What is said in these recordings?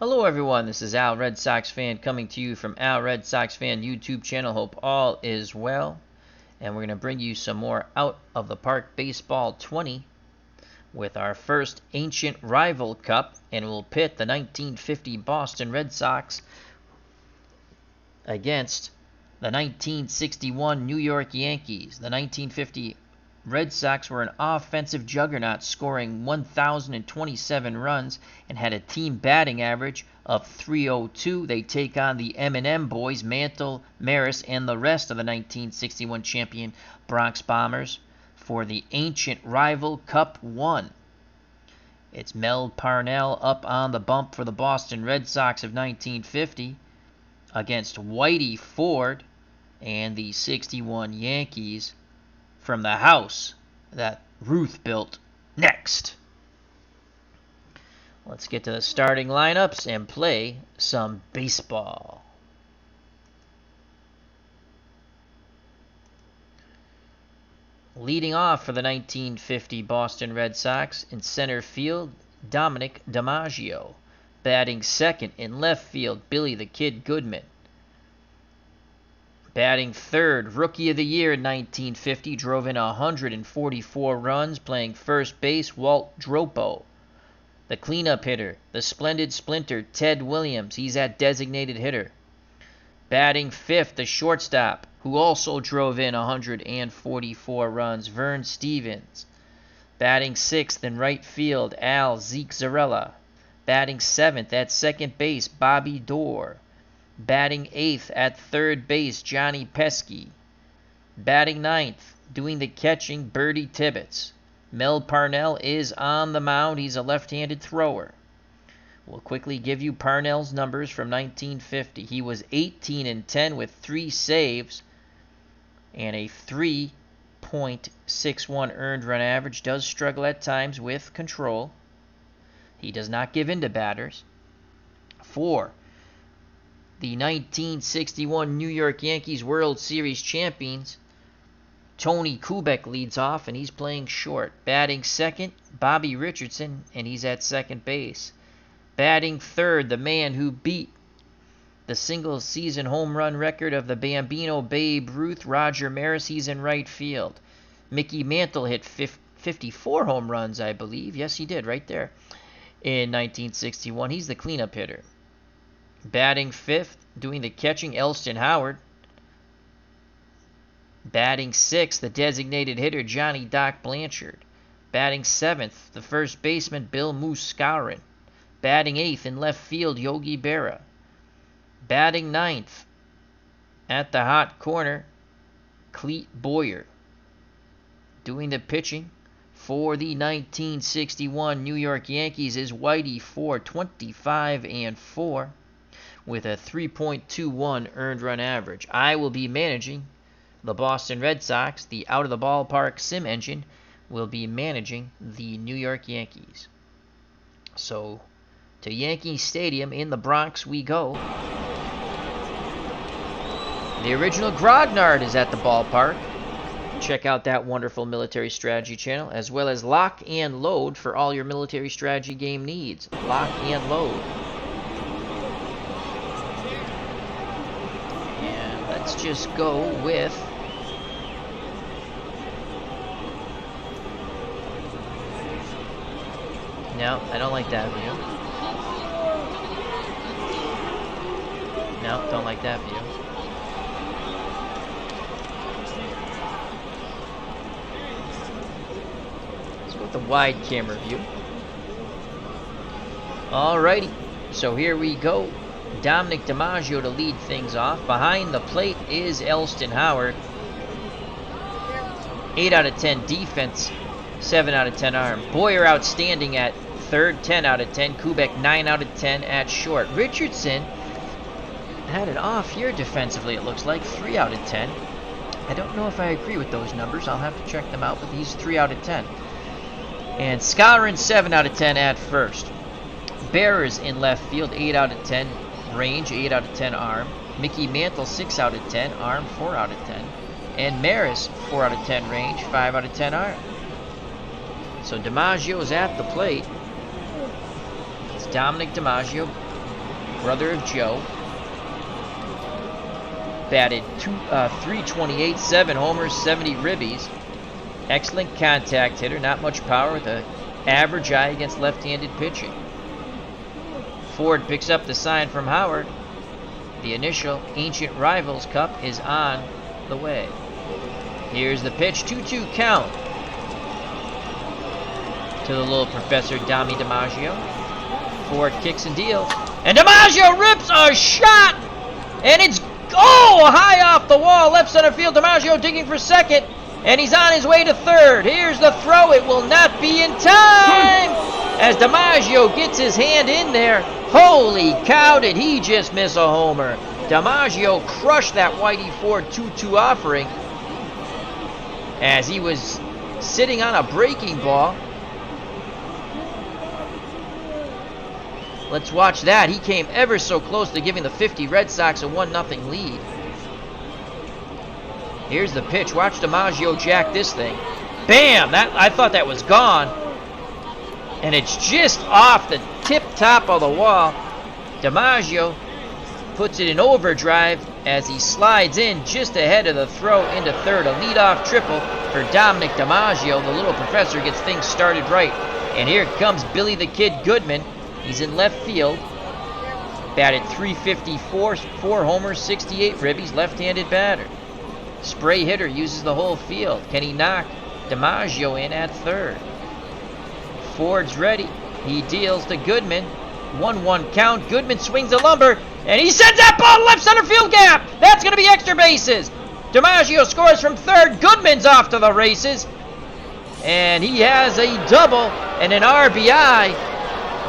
Hello everyone, this is Al Red Sox Fan coming to you from Al Red Sox Fan YouTube channel. Hope all is well. And we're going to bring you some more Out of the Park Baseball 20 with our first Ancient Rival Cup. And we'll pit the 1950 Boston Red Sox against the 1961 New York Yankees. The 1950 Red Sox were an offensive juggernaut, scoring 1,027 runs and had a team batting average of .302. They take on the M&M Boys Mantle, Maris, and the rest of the 1961 Champion Bronx Bombers for the Ancient Rival Cup 1. It's Mel Parnell up on the bump for the Boston Red Sox of 1950 against Whitey Ford and the 61 Yankees from the house that Ruth built next. Let's get to the starting lineups and play some baseball. Leading off for the 1950 Boston Red Sox in center field, Dominic DiMaggio. Batting second in left field, Billy the Kid Goodman. Batting third, Rookie of the Year in 1950, drove in 144 runs, playing first base, Walt Dropo. The cleanup hitter, the splendid splinter, Ted Williams, he's at designated hitter. Batting fifth, the shortstop, who also drove in 144 runs, Vern Stevens. Batting sixth in right field, Al Zeke Zarella. Batting seventh at second base, Bobby Dorr. Batting eighth at third base, Johnny Pesky. Batting ninth, doing the catching, Bertie Tibbetts. Mel Parnell is on the mound. He's a left-handed thrower. We'll quickly give you Parnell's numbers from 1950. He was 18-10 with 3 saves and a 3.61 earned run average. Does struggle at times with control. He does not give in to batters. 4. The 1961 New York Yankees World Series champions, Tony Kubek leads off, and he's playing short. Batting second, Bobby Richardson, and he's at second base. Batting third, the man who beat the single-season home run record of the Bambino Babe Ruth, Roger Maris, he's in right field. Mickey Mantle hit 54 home runs, I believe. Yes, he did, right there, in 1961. He's the cleanup hitter. Batting fifth, doing the catching, Elston Howard. Batting sixth, the designated hitter, Johnny Doc Blanchard. Batting seventh, the first baseman, Bill Moose Skowron. Batting eighth in left field, Yogi Berra. Batting ninth, at the hot corner, Clete Boyer. Doing the pitching for the 1961 New York Yankees is Whitey Ford, 25-4. With a 3.21 earned run average. I will be managing the Boston Red Sox. The out-of-the-ballpark sim engine will be managing the New York Yankees. So, to Yankee Stadium in the Bronx we go. The original Grognard is at the ballpark. Check out that wonderful military strategy channel, as well as Lock and Load for all your military strategy game needs. Lock and Load. Let's just go with no, I don't like that view. No, don't like that view. Let's go with the wide camera view. Alrighty, so here we go. Dominic DiMaggio to lead things off. Behind the plate is Elston Howard. 8 out of 10 defense, 7 out of 10 arm. Boyer outstanding at third, 10 out of 10. Kubek 9 out of 10 at short. Richardson had an off year defensively, it looks like, 3 out of 10. I don't know if I agree with those numbers. I'll have to check them out, but he's 3 out of 10. And Skowron 7 out of 10 at first. Bearers in left field, 8 out of 10. Range, 8 out of 10 arm. Mickey Mantle, 6 out of 10. Arm, 4 out of 10. And Maris, 4 out of 10 range, 5 out of 10 arm. So DiMaggio's at the plate. It's Dominic DiMaggio brother of Joe. Batted 328, 7 homers, 70 ribbies. Excellent contact hitter, not much power with an average eye against left-handed pitching. Ford picks up the sign from Howard. The initial Ancient Rivals Cup is on the way. Here's the pitch, 2-2 count to the little Professor Dami DiMaggio. Ford kicks and deals, and DiMaggio rips a shot, and it's high off the wall, left center field. DiMaggio digging for second, and he's on his way to third. Here's the throw. It will not be in time as DiMaggio gets his hand in there. Holy cow, did he just miss a homer. DiMaggio crushed that Whitey Ford 2-2 offering as he was sitting on a breaking ball. Let's watch that. He came ever so close to giving the 50 Red Sox a 1-0 lead. Here's the pitch. Watch DiMaggio jack this thing. Bam! I thought that was gone. And it's just off the tip top of the wall. DiMaggio puts it in overdrive as he slides in just ahead of the throw into third. A leadoff triple for Dominic DiMaggio. The little professor gets things started right. And here comes Billy the Kid Goodman. He's in left field. Batted .354, 4 homers, 68 ribbies, left-handed batter. Spray hitter uses the whole field. Can he knock DiMaggio in at third? Ford's ready. He deals to Goodman. 1-1 count. Goodman swings the lumber, and he sends that ball to left center field gap. That's going to be extra bases. DiMaggio scores from third. Goodman's off to the races, and he has a double and an RBI.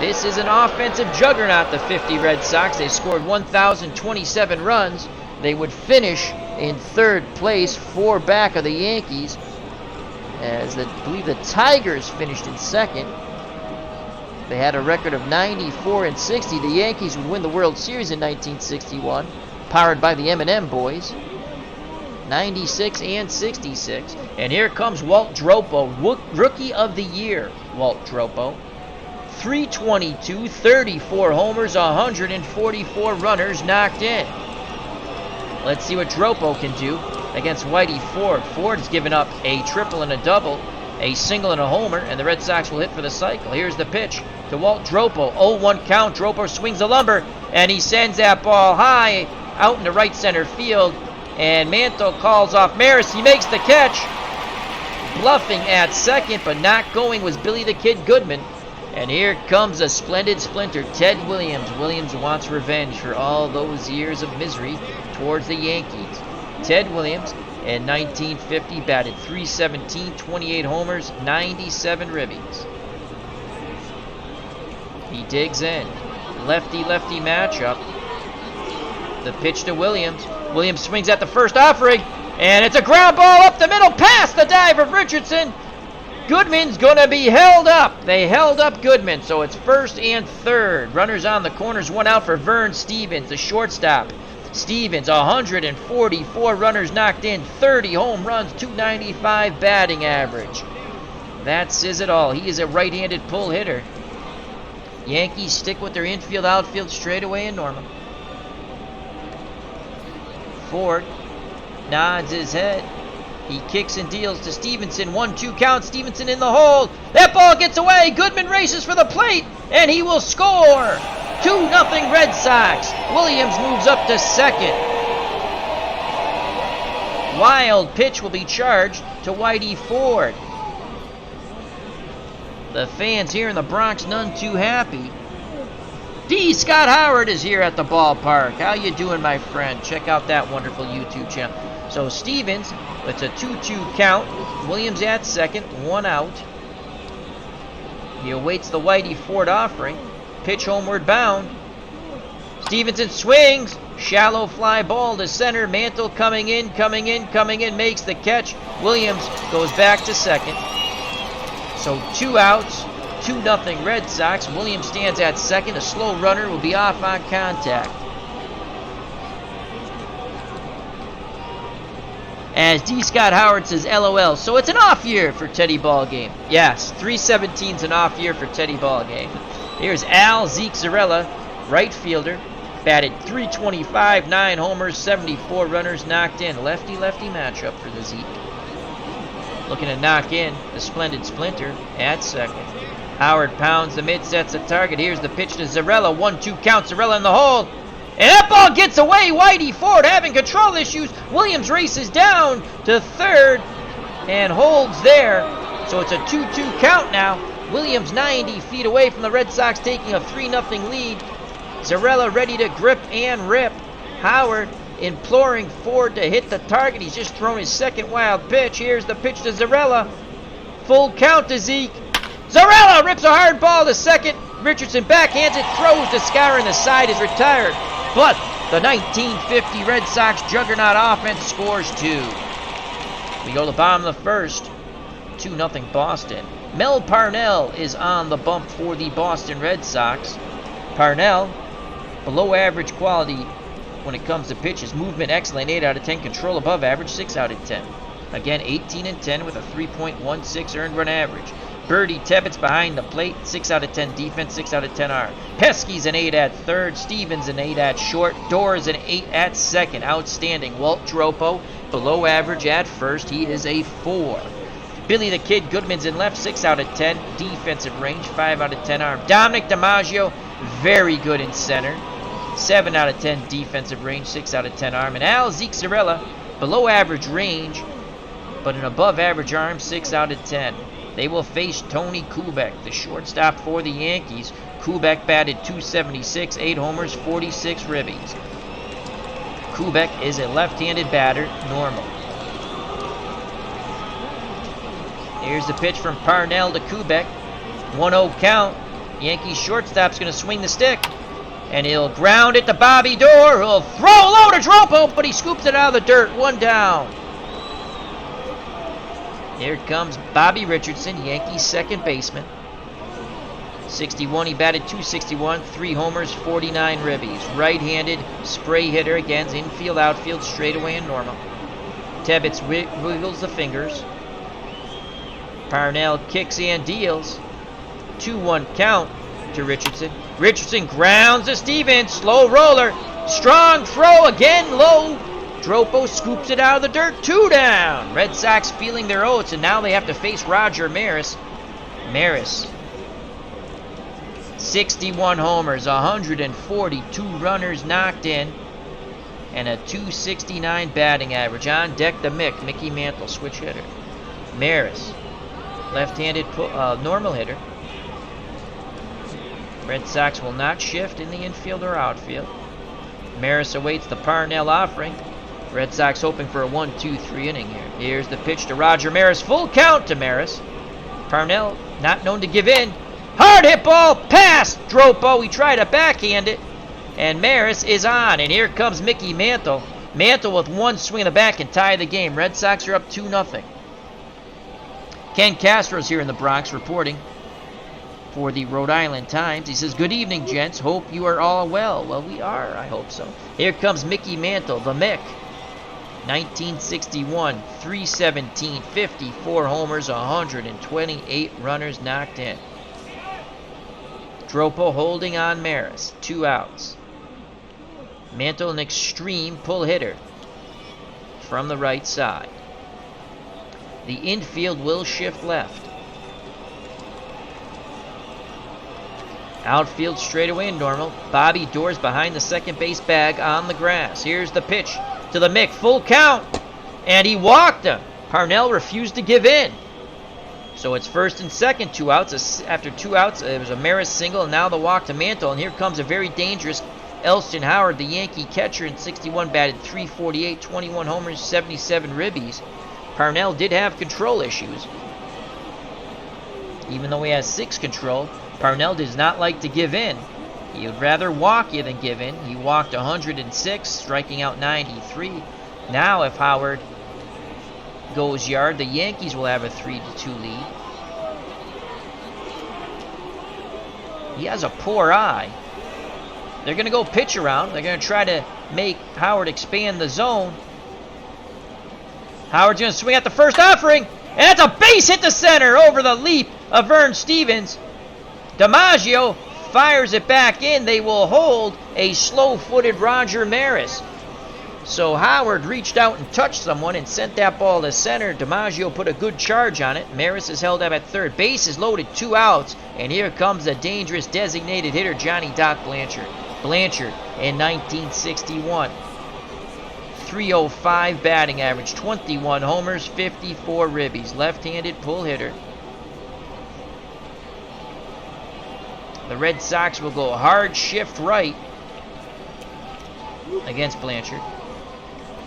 This is an offensive juggernaut, the 50 Red Sox. They scored 1,027 runs. They would finish in third place, 4 back of the Yankees, as I believe the Tigers finished in second. They had a record of 94-60. The Yankees would win the World Series in 1961, powered by the M&M Boys. 96 and 66. And here comes Walt Dropo, Rookie of the Year, Walt Dropo. 322, 34 homers, 144 runners knocked in. Let's see what Dropo can do against Whitey Ford. Ford has given up a triple and a double, a single and a homer, and the Red Sox will hit for the cycle. Here's the pitch to Walt Dropo. 0-1 count. Dropo swings the lumber, and he sends that ball high out into right center field, and Mantle calls off Maris. He makes the catch. Bluffing at second, but not going was Billy the Kid Goodman. And here comes a splendid splinter, Ted Williams. Williams wants revenge for all those years of misery towards the Yankees. Ted Williams in 1950 batted .317, 28 homers, 97 ribbies. He digs in. Lefty-lefty matchup. The pitch to Williams. Williams swings at the first offering, and it's a ground ball up the middle past the dive of Richardson. Goodman's going to be held up. They held up Goodman, so it's first and third. Runners on the corners, 1 out for Vern Stevens, the shortstop. Stevens, 144 runners knocked in, 30 home runs, .295 batting average. That says it all. He is a right-handed pull hitter. Yankees stick with their infield, outfield straightaway and normal. Ford nods his head. He kicks and deals to Stevenson. 1-2 count. Stevenson in the hole. That ball gets away. Goodman races for the plate, and he will score. 2-0 Red Sox. Williams moves up to second. Wild pitch will be charged to Whitey Ford. The fans here in the Bronx none too happy. D. Scott Howard is here at the ballpark. How you doing, my friend? Check out that wonderful YouTube channel. So Stevens, it's a 2-2 count. Williams at second, 1 out. He awaits the Whitey Ford offering. Pitch homeward bound. Stevenson swings. Shallow fly ball to center. Mantle coming in, makes the catch. Williams goes back to second. So 2 outs, 2-0 Red Sox. Williams stands at second. A slow runner will be off on contact. As D. Scott Howard says, LOL. So it's an off year for Teddy Ballgame. Yes, 317's an off year for Teddy Ballgame. Here's Al Zeke Zarella, right fielder. batted .325, 9 homers, 74 runners knocked in. Lefty-lefty matchup for the Zeke. Looking to knock in the splendid Splinter at second. Howard pounds the mid, sets a target. Here's the pitch to Zarella. 1-2 count. Zarella in the hole. And that ball gets away. Whitey Ford having control issues. Williams races down to third and holds there. So it's a 2-2 count now. Williams 90 feet away from the Red Sox, taking a 3-0 lead. Zarella ready to grip and rip. Howard imploring Ford to hit the target. He's just thrown his second wild pitch. Here's the pitch to Zarella. Full count to Zeke. Zarella rips a hard ball to second. Richardson backhands it, throws to Scour, and the side is retired. But the 1950 Red Sox Juggernaut offense scores 2. We go to the bottom of the first. 2-0 Boston. Mel Parnell is on the bump for the Boston Red Sox. Parnell, below average quality when it comes to pitches. Movement excellent, 8 out of 10. Control above average, 6 out of 10. Again, 18-10 with a 3.16 earned run average. Birdie Tebbets behind the plate, 6 out of 10 defense, 6 out of 10 arm. Pesky's an 8 at third, Stevens an 8 at short, Doors an 8 at second. Outstanding. Walt Dropo, below average at first, he is a 4. Billy the Kid Goodman's in left, 6 out of 10 defensive range, 5 out of 10 arm. Dominic DiMaggio, very good in center, 7 out of 10 defensive range, 6 out of 10 arm. And Al Zeke Zarella, below average range, but an above average arm, 6 out of 10. They will face Tony Kubek, the shortstop for the Yankees. Kubek batted .276, 8 homers, 46 ribbies. Kubek is a left-handed batter, normal. Here's the pitch from Parnell to Kubek. 1-0 count. Yankees shortstop's going to swing the stick. And he'll ground it to Bobby Doerr. He'll throw low to Dropo, but he scoops it out of the dirt. 1 down. Here comes Bobby Richardson, Yankees second baseman. 61, he batted .261, 3 homers, 49 ribbies. Right-handed spray hitter, again, infield, outfield, straightaway and normal. Tebbets wiggles the fingers. Parnell kicks and deals. 2-1 count to Richardson. Richardson grounds to Stevens, slow roller. Strong throw, again low. Dropo scoops it out of the dirt, 2 down. Red Sox feeling their oats, and now they have to face Roger Maris. Maris, 61 homers, 142 runners knocked in, and a .269 batting average. On deck the Mickey Mantle, switch hitter. Maris, left-handed normal hitter. Red Sox will not shift in the infield or outfield. Maris awaits the Parnell offering. Red Sox hoping for a 1-2-3 inning here. Here's the pitch to Roger Maris. Full count to Maris. Parnell not known to give in. Hard hit ball past Dropo. He tried to backhand it. And Maris is on. And here comes Mickey Mantle. Mantle with 1 swing in the back can tie the game. Red Sox are up 2-0. Ken Castro's here in the Bronx reporting for the Rhode Island Times. He says, "Good evening, gents. Hope you are all well." Well, we are. I hope so. Here comes Mickey Mantle, the Mick. 1961, 317, 54 homers, 128 runners knocked in. Dropo holding on Maris, 2 outs. Mantle an extreme pull hitter from the right side. The infield will shift left. Outfield straightaway and normal. Bobby Doerr's behind the second base bag on the grass. Here's the pitch to the Mick. Full count. And he walked him. Parnell refused to give in. So it's first and second, 2 outs. After 2 outs, it was a Maris single, and now the walk to Mantle. And here comes a very dangerous Elston Howard, the Yankee catcher in 61, batted .348, 21 homers, 77 ribbies. Parnell did have control issues. Even though he has 6 control, Parnell does not like to give in. He would rather walk you than give in. He walked 106, striking out 93. Now if Howard goes yard, the Yankees will have a 3-2 lead. He has a poor eye. They're going to go pitch around. They're going to try to make Howard expand the zone. Howard's going to swing at the first offering. And that's a base hit to center over the leap of Vern Stevens. DiMaggio fires it back in. They will hold a slow-footed Roger Maris. So Howard reached out and touched someone and sent that ball to center. DiMaggio put a good charge on it. Maris is held up at third. Base is loaded, 2 outs. And here comes the dangerous designated hitter, Johnny Doc Blanchard. Blanchard in 1961. .305 batting average, 21 homers, 54 ribbies. Left-handed pull hitter. The Red Sox will go hard shift right against Blanchard.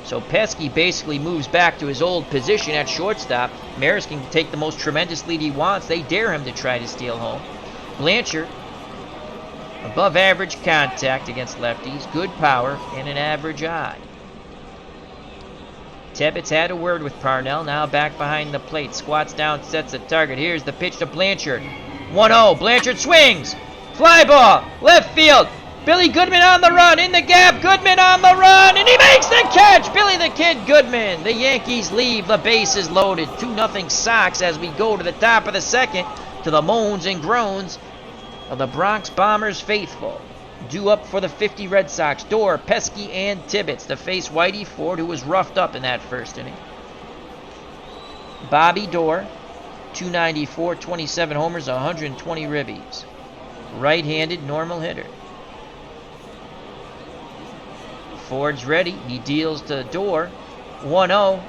So Pesky basically moves back to his old position at shortstop. Maris can take the most tremendous lead he wants. They dare him to try to steal home. Blanchard, above average contact against lefties, good power, and an average eye. Tebbets had a word with Parnell, now back behind the plate. Squats down, sets a target. Here's the pitch to Blanchard. 1-0, Blanchard swings. Fly ball, left field. Billy Goodman on the run, in the gap, Goodman on the run, and he makes the catch! Billy the Kid Goodman. The Yankees leave, the base is loaded. 2-0 Sox as we go to the top of the second, to the moans and groans of the Bronx Bombers faithful. Due up for the 50 Red Sox, Dorr, Pesky, and Tibbets to face Whitey Ford, who was roughed up in that first inning. Bobby Dorr, 294, 27 homers, 120 ribbies. Right-handed normal hitter. Ford's ready. He deals to Dorr. 1-0.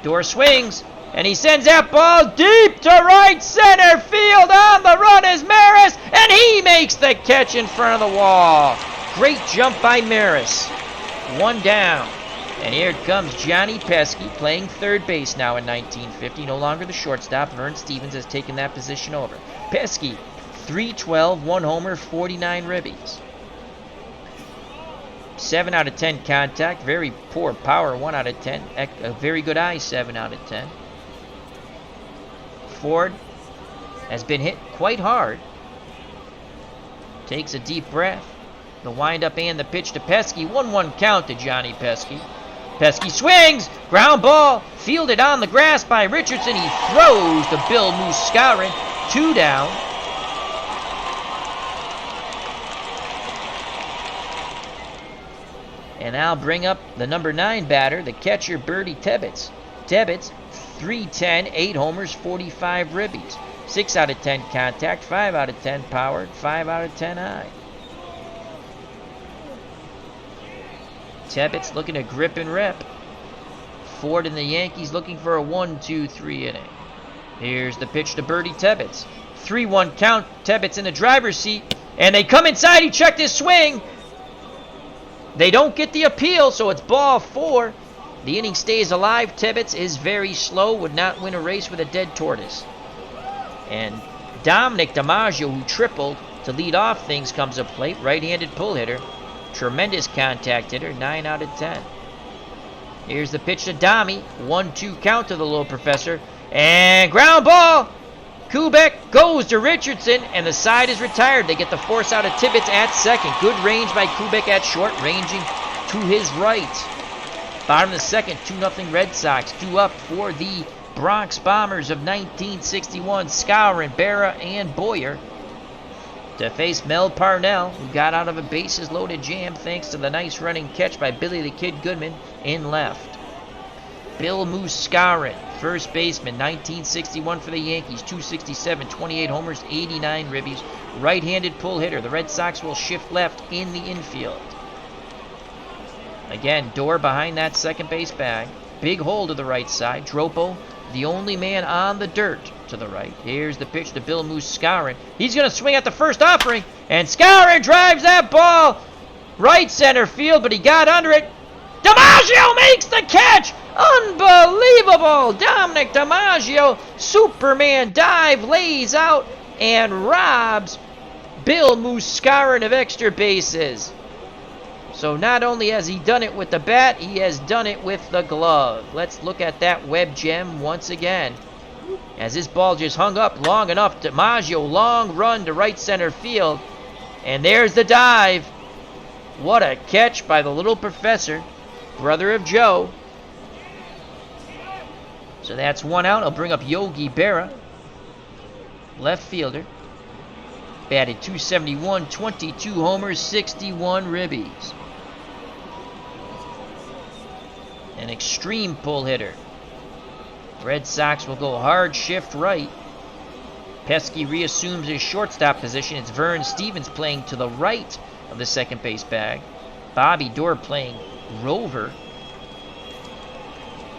Dorr swings, and he sends that ball deep to right center field. On the run is Maris, and he makes the catch in front of the wall. Great jump by Maris. 1 down. And here comes Johnny Pesky playing third base now in 1950. No longer the shortstop. Vern Stevens has taken that position over. Pesky, .312, 1 homer, 49 ribbies. 7 out of 10 contact, very poor power, 1 out of 10. A very good eye, 7 out of 10. Ford has been hit quite hard. Takes a deep breath. The windup and the pitch to Pesky. 1-1 count to Johnny Pesky. Pesky swings, ground ball, fielded on the grass by Richardson. He throws to Bill Muscarin. 2 down. And I'll bring up the number 9 batter, the catcher, Bertie Tebbets. Tebbets, .310, 8 homers, 45 ribbies. 6 out of 10 contact, 5 out of 10 power, 5 out of 10 eye. Tebbets looking to grip and rip. Ford and the Yankees looking for a 1-2-3 inning. Here's the pitch to Bertie Tebbets. 3-1 count, Tebbets in the driver's seat. And they come inside, he checked his swing. They don't get the appeal, so it's ball 4. The inning stays alive. Tebbets is very slow, would not win a race with a dead tortoise. And Dominic DiMaggio, who tripled to lead off things, comes to plate. Right-handed pull hitter. Tremendous contact hitter, 9 out of 10. Here's the pitch to Domi. 1-2 count to the little professor. And ground ball. Kubek goes to Richardson, and the side is retired. They get the force out of Tibbets at second. Good range by Kubek at short, ranging to his right. Bottom of the second, 2-0 Red Sox. Due up for the Bronx Bombers of 1961. Skowron, Berra, and Boyer to face Mel Parnell, who got out of a bases-loaded jam thanks to the nice running catch by Billy the Kid Goodman in left. Bill Muscarin, first baseman, 1961 for the Yankees, 267, 28 homers, 89 ribbies, right-handed pull hitter. The Red Sox will shift left in the infield. Again, Dorr behind that second base bag. Big hole to the right side. Dropo, the only man on the dirt to the right. Here's the pitch to Bill Muscarin. He's going to swing at the first offering, and Skowron drives that ball right center field, but he got under it. DiMaggio makes the catch! Unbelievable! Dominic DiMaggio, Superman dive, lays out, and robs Bill Muscarin of extra bases. So not only has he done it with the bat, he has done it with the glove. Let's look at that web gem once again. As this ball just hung up long enough, DiMaggio, long run to right center field. And there's the dive. What a catch by the little professor, brother of Joe. So that's 1 out. I'll bring up Yogi Berra, left fielder. Batted .271, 22 homers, 61 ribbies. An extreme pull hitter. Red Sox will go hard shift right. Pesky reassumes his shortstop position. It's Vern Stevens playing to the right of the second base bag. Bobby Doerr playing rover.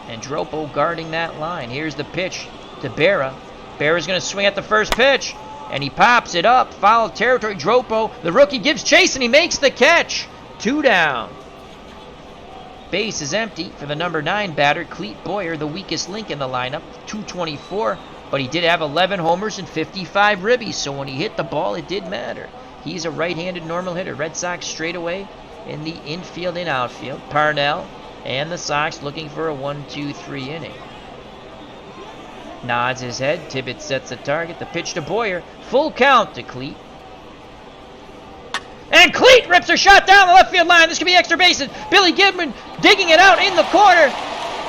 And Dropo guarding that line. Here's the pitch to Berra. Berra's going to swing at the first pitch. And he pops it up. Foul territory. Dropo, the rookie, gives chase and he makes the catch. 2 down. Base is empty for the number 9 batter, Clete Boyer, the weakest link in the lineup. .224. But he did have 11 homers and 55 ribbies, so when he hit the ball, it did matter. He's a right-handed normal hitter. Red Sox straight away in the infield and outfield. Parnell and the Sox looking for a 1-2-3 inning. Nods his head. Tibbetts sets the target. The pitch to Boyer. Full count to Clete. And Clete rips a shot down the left field line. This could be extra bases. Billy Goodman digging it out in the corner.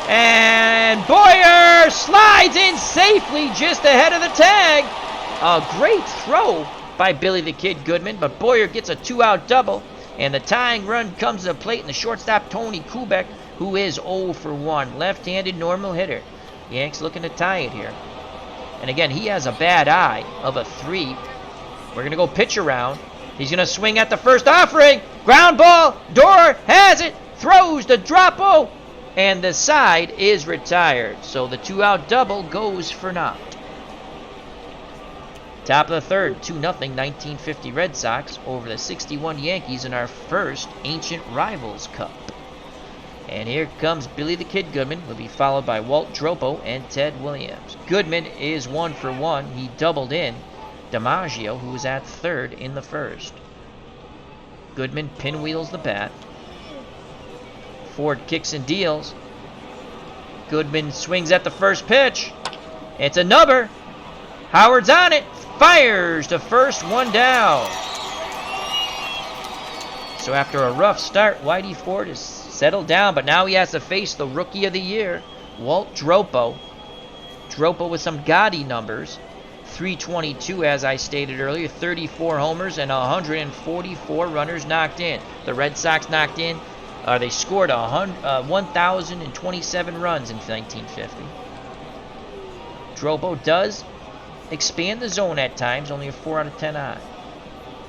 And Boyer slides in safely just ahead of the tag. A great throw by Billy the Kid Goodman, but Boyer gets a 2-out double, and the tying run comes to the plate, and the shortstop Tony Kubek, who is 0 for 1, left-handed normal hitter. Yanks looking to tie it here. And again, he has a bad eye of a 3. We're going to go pitch around. He's going to swing at the first offering. Ground ball. Doerr has it. Throws to Dropo. And the side is retired. So the 2-out double goes for naught. Top of the third, 2-0, 1950 Red Sox over the 61 Yankees in our first Ancient Rivals Cup. And here comes Billy the Kid Goodman. Will be followed by Walt Dropo and Ted Williams. Goodman is 1 for 1. He doubled in DiMaggio, who was at third in the first. Goodman pinwheels the bat. Ford kicks and deals. Goodman swings at the first pitch. It's a nubber. Howard's on it. Fires to first, 1 down. So after a rough start, Whitey Ford has settled down, but now he has to face the Rookie of the Year, Walt Dropo. Dropo with some gaudy numbers. 322, as I stated earlier, 34 homers and 144 runners knocked in. The Red Sox knocked in. They scored 1,027 runs in 1950. Dropo does expand the zone at times, only a 4 out of 10 eye.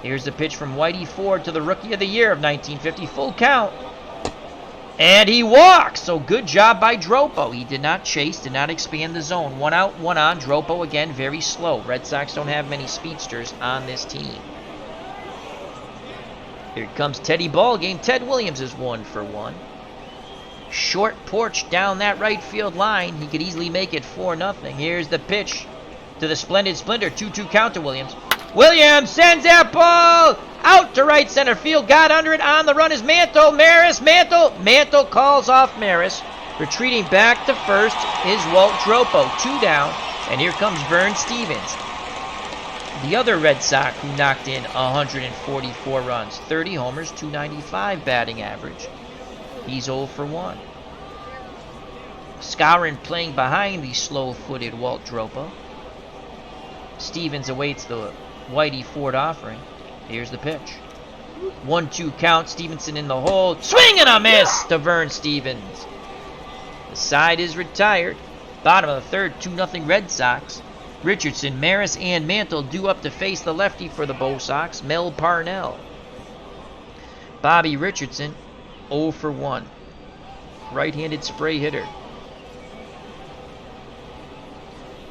Here's the pitch from Whitey Ford to the Rookie of the Year of 1950. Full count. And he walks. So good job by Dropo. He did not chase, did not expand the zone. 1 out, 1 on. Dropo again very slow. Red Sox don't have many speedsters on this team. Here comes Teddy Ballgame. Ted Williams is 1 for 1. Short porch down that right field line. He could easily make it 4-0. Here's the pitch to the Splendid Splinter. 2-2 count to Williams. Williams sends that ball out to right center field. Got under it. On the run is Mantle. Maris. Mantle calls off Maris. Retreating back to first is Walt Dropo. 2 down. And here comes Vern Stevens, the other Red Sox who knocked in 144 runs. 30 homers, 295 batting average. He's 0 for 1. Skowron playing behind the slow-footed Walt Dropo. Stevens awaits the Whitey Ford offering. Here's the pitch. 1-2 count. Stevenson in the hole. Swing and a miss to Vern Stevens. The side is retired. Bottom of the third, 2-0 Red Sox. Richardson, Maris, and Mantle due up to face the lefty for the Bo Sox, Mel Parnell. Bobby Richardson, 0 for 1. Right-handed spray hitter.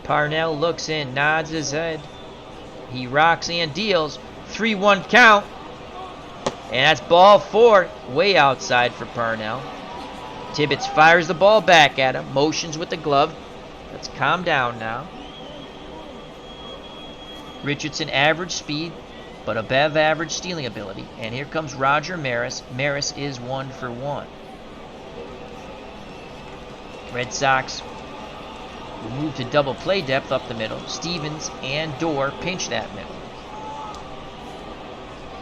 Parnell looks in, nods his head. He rocks and deals. 3-1 count. And that's ball 4. Way outside for Parnell. Tibbetts fires the ball back at him. Motions with the glove. Let's calm down now. Richardson average speed, but above average stealing ability. And here comes Roger Maris. Maris is 1 for 1. Red Sox will move to double play depth up the middle. Stevens and Doerr pinch that middle.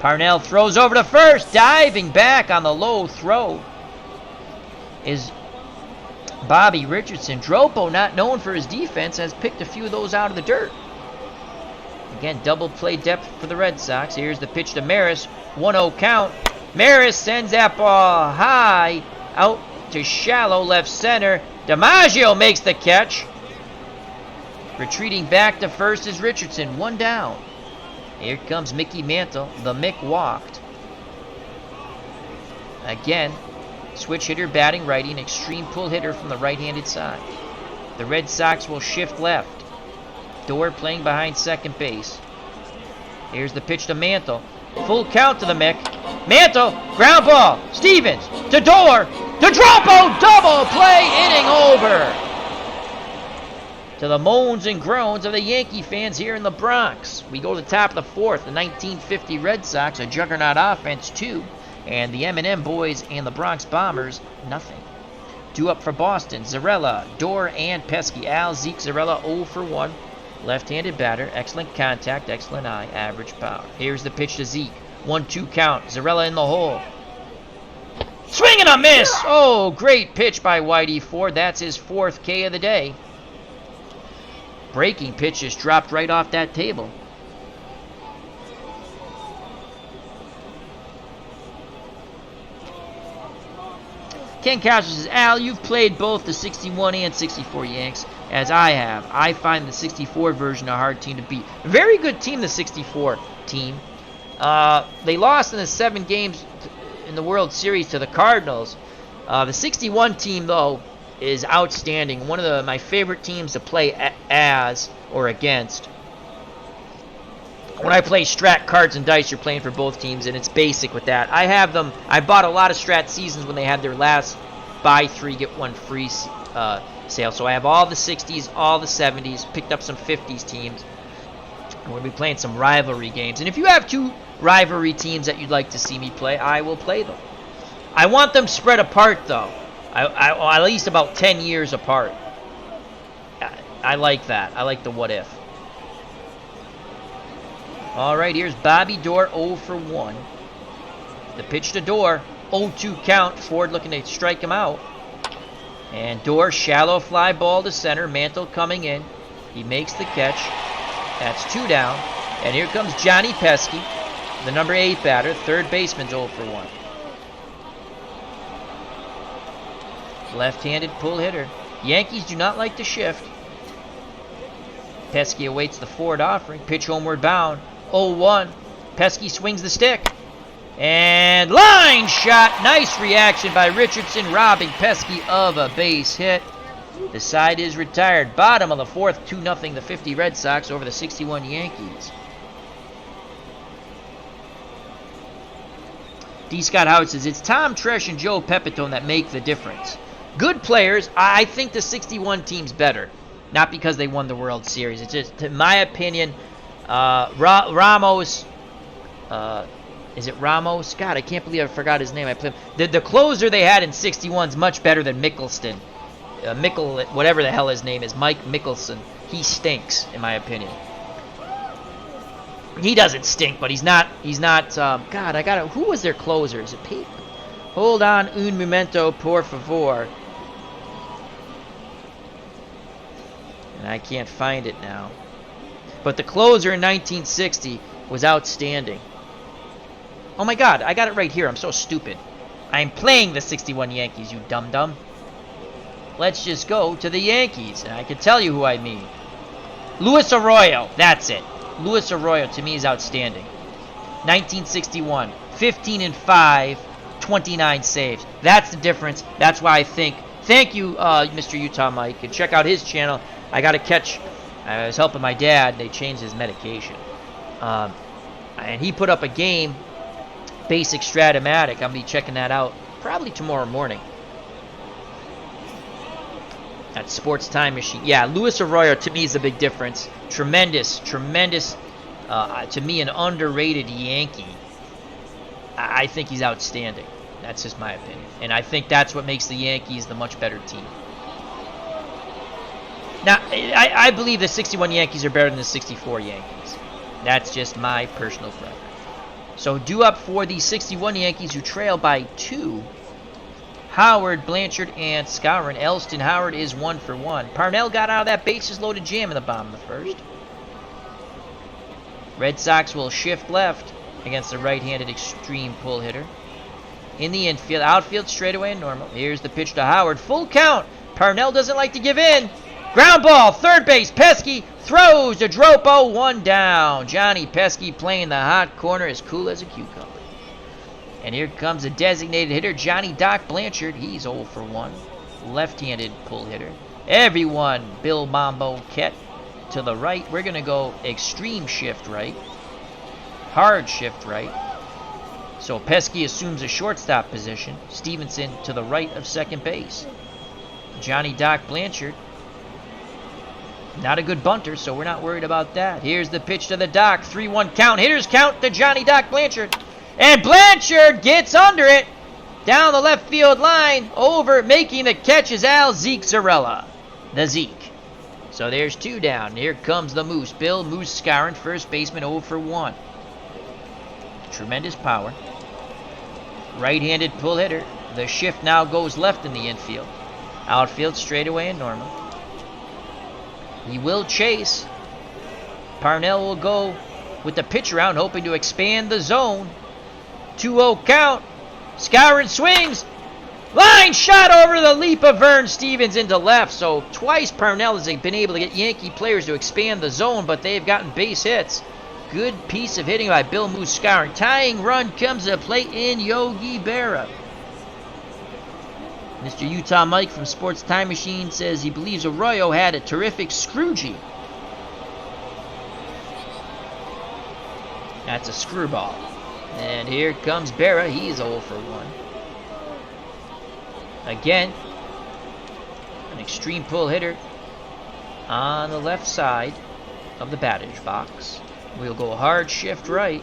Parnell throws over to first. Diving back on the low throw is Bobby Richardson. Dropo, not known for his defense, has picked a few of those out of the dirt. Again, double play depth for the Red Sox. Here's the pitch to Maris. 1-0 count. Maris sends that ball high out to shallow left center. DiMaggio makes the catch. Retreating back to first is Richardson. 1 down. Here comes Mickey Mantle. The Mick walked. Again, switch hitter batting righty, an extreme pull hitter from the right-handed side. The Red Sox will shift left. Dorr playing behind second base. Here's the pitch to Mantle. Full count to the Mick. Mantle, ground ball. Stevens to Dorr. To Dropo, double play, inning over. To the moans and groans of the Yankee fans here in the Bronx. We go to the top of the fourth. The 1950 Red Sox, a juggernaut offense, 2. And the M&M Boys and the Bronx Bombers, nothing. 2 up for Boston. Zarella, Dorr, and Pesky. Zeke Zarella 0 for 1. Left-handed batter. Excellent contact, excellent eye, average power. Here's the pitch to Zeke. 1-2 count. Zarella in the hole. Swing and a miss! Oh, great pitch by Whitey Ford. That's his 4th K of the day. Breaking pitch just dropped right off that table. Ken Castro says, Al, you've played both the 61 and 64 Yanks, as I have. I find the 64 version a hard team to beat. Very good team, the 64 team. They lost in the 7 games in the World Series to the Cardinals. The 61 team, though, is outstanding. One of my favorite teams to play as or against. When I play Strat cards and dice, you're playing for both teams, and it's basic with that. I have them. I bought a lot of Strat seasons when they had their last buy 3 get 1 free sale. So I have all the 60s, all the 70s, picked up some 50s teams. And we'll be playing some rivalry games. And if you have 2 rivalry teams that you'd like to see me play, I will play them. I want them spread apart, though. At least about 10 years apart. I like that. I like the what if. All right, here's Bobby Dorr, 0 for 1. The pitch to Dorr, 0-2 count. Ford looking to strike him out. And Dorr, shallow fly ball to center. Mantle coming in. He makes the catch. That's 2 down. And here comes Johnny Pesky, the number 8 batter. Third baseman's 0 for 1. Left-handed pull hitter. Yankees do not like to shift. Pesky awaits the Ford offering. Pitch homeward bound. 0-1. Pesky swings the stick. And line shot. Nice reaction by Richardson, robbing Pesky of a base hit. The side is retired. Bottom of the 4th, 2-0 the 50 Red Sox over the 61 Yankees. D. Scott Howard says, it's Tom Tresh and Joe Pepitone that make the difference. Good players. I think the 61 team's better. Not because they won the World Series. It's just, in my opinion, Ramos. Is it Ramos? God, I can't believe I forgot his name. I played the closer they had in 61 is much better than Mickelston. Whatever the hell his name is, Mike Mickelson. He stinks, in my opinion. He doesn't stink, but he's not. God, I got it. Who was their closer? Is it Pete? Hold on, un momento, por favor. And I can't find it now. But the closer in 1960 was outstanding. Oh my God, I got it right here. I'm so stupid. I'm playing the 61 Yankees, you dum-dum. Let's just go to the Yankees, and I can tell you who I mean. Luis Arroyo, that's it. Luis Arroyo, to me, is outstanding. 1961, 15-5, 29 saves. That's the difference. That's why I think. Thank you, Mr. Utah Mike. And check out his channel. I got to catch. I was helping my dad. They changed his medication. And he put up a game, Basic Stratomatic. I'm going to be checking that out probably tomorrow morning. That Sports Time Machine. Yeah, Luis Arroyo, to me, is the big difference. Tremendous, to me, an underrated Yankee. I think he's outstanding. That's just my opinion. And I think that's what makes the Yankees the much better team. Now, I believe the 61 Yankees are better than the 64 Yankees. That's just my personal preference. So due up for the 61 Yankees, who trail by 2. Howard, Blanchard, and Skowron. Elston Howard is 1 for 1. Parnell got out of that bases-loaded jam in the bottom of the 1st. Red Sox will shift left against the right-handed extreme pull hitter. In the infield, outfield straightaway and normal. Here's the pitch to Howard. Full count. Parnell doesn't like to give in. Ground ball, third base. Pesky throws to Dropo, one down. Johnny Pesky playing the hot corner, as cool as a cucumber. And here comes a designated hitter, Johnny Doc Blanchard. He's 0 for 1. Left-handed pull hitter. Everyone, Bill Mambo Ket to the right. We're going to go extreme shift right. Hard shift right. So Pesky assumes a shortstop position. Stevenson to the right of second base. Johnny Doc Blanchard, not a good bunter, so we're not worried about that. Here's the pitch to the Doc. 3-1 count. Hitters count to Johnny Doc Blanchard. And Blanchard gets under it. Down the left field line. Over, making the catch is Al Zeke Zarella. The Zeke. So there's 2 down. Here comes the Moose. Bill Moose Scarron, first baseman, 0 for 1. Tremendous power. Right-handed pull hitter. The shift now goes left in the infield. Outfield straightaway and normal. He will chase. Parnell will go with the pitch around, hoping to expand the zone. 2-0 count. Scarron swings. Line shot over the leap of Vern Stevens into left. So twice Parnell has been able to get Yankee players to expand the zone, but they've gotten base hits. Good piece of hitting by Bill Moose Scarron. Tying run comes to play in Yogi Berra. Mr. Utah Mike from Sports Time Machine says he believes Arroyo had a terrific Scroogey. That's a screwball. And here comes Berra. He's 0 for 1. Again, an extreme pull hitter on the left side of the batter's box. We'll go hard shift right.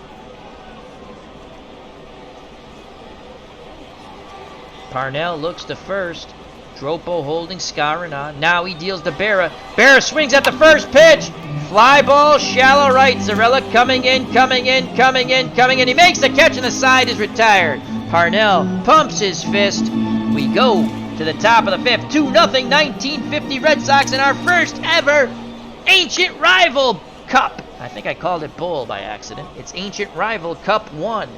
Parnell looks to first. Dropo holding Scarron on. Now he deals to Berra. Berra swings at the first pitch. Fly ball, shallow right. Zarella coming in, coming in, coming in, coming in. He makes the catch and the side is retired. Parnell pumps his fist. We go to the top of the 5th. 2-0, 1950 Red Sox in our first ever Ancient Rival Cup. I think I called it Bowl by accident. It's Ancient Rival Cup 1.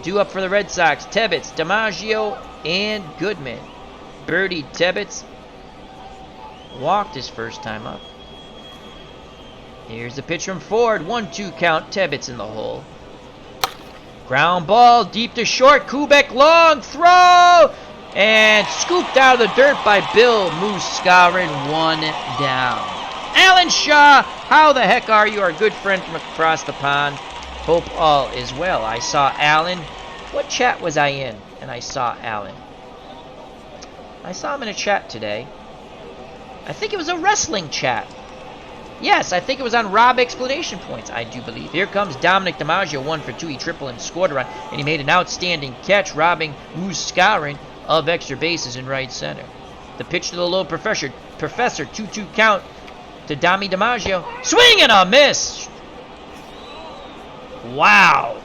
Due up for the Red Sox, Tebbets, DiMaggio, and Goodman. Birdie Tebbets walked his first time up. Here's the pitch from Ford. 1-2 count. Tebbets in the hole. Ground ball deep to short. Kubek long throw. And scooped out of the dirt by Bill Moose Scarron. 1 down. Alan Shaw, how the heck are you? Our good friend from across the pond. Hope all is well. I saw Alan. What chat was I in? And I saw Alan. I saw him in a chat today. I think it was a wrestling chat. Yes, I think it was on Rob Explanation Points, I do believe. Here comes Dominic DiMaggio, 1 for 2. He tripled and scored a run, and he made an outstanding catch, robbing Moose Scarron of extra bases in right center. The pitch to the low Professor, 2-2 count to Dami DiMaggio. Swing and a miss! Wow!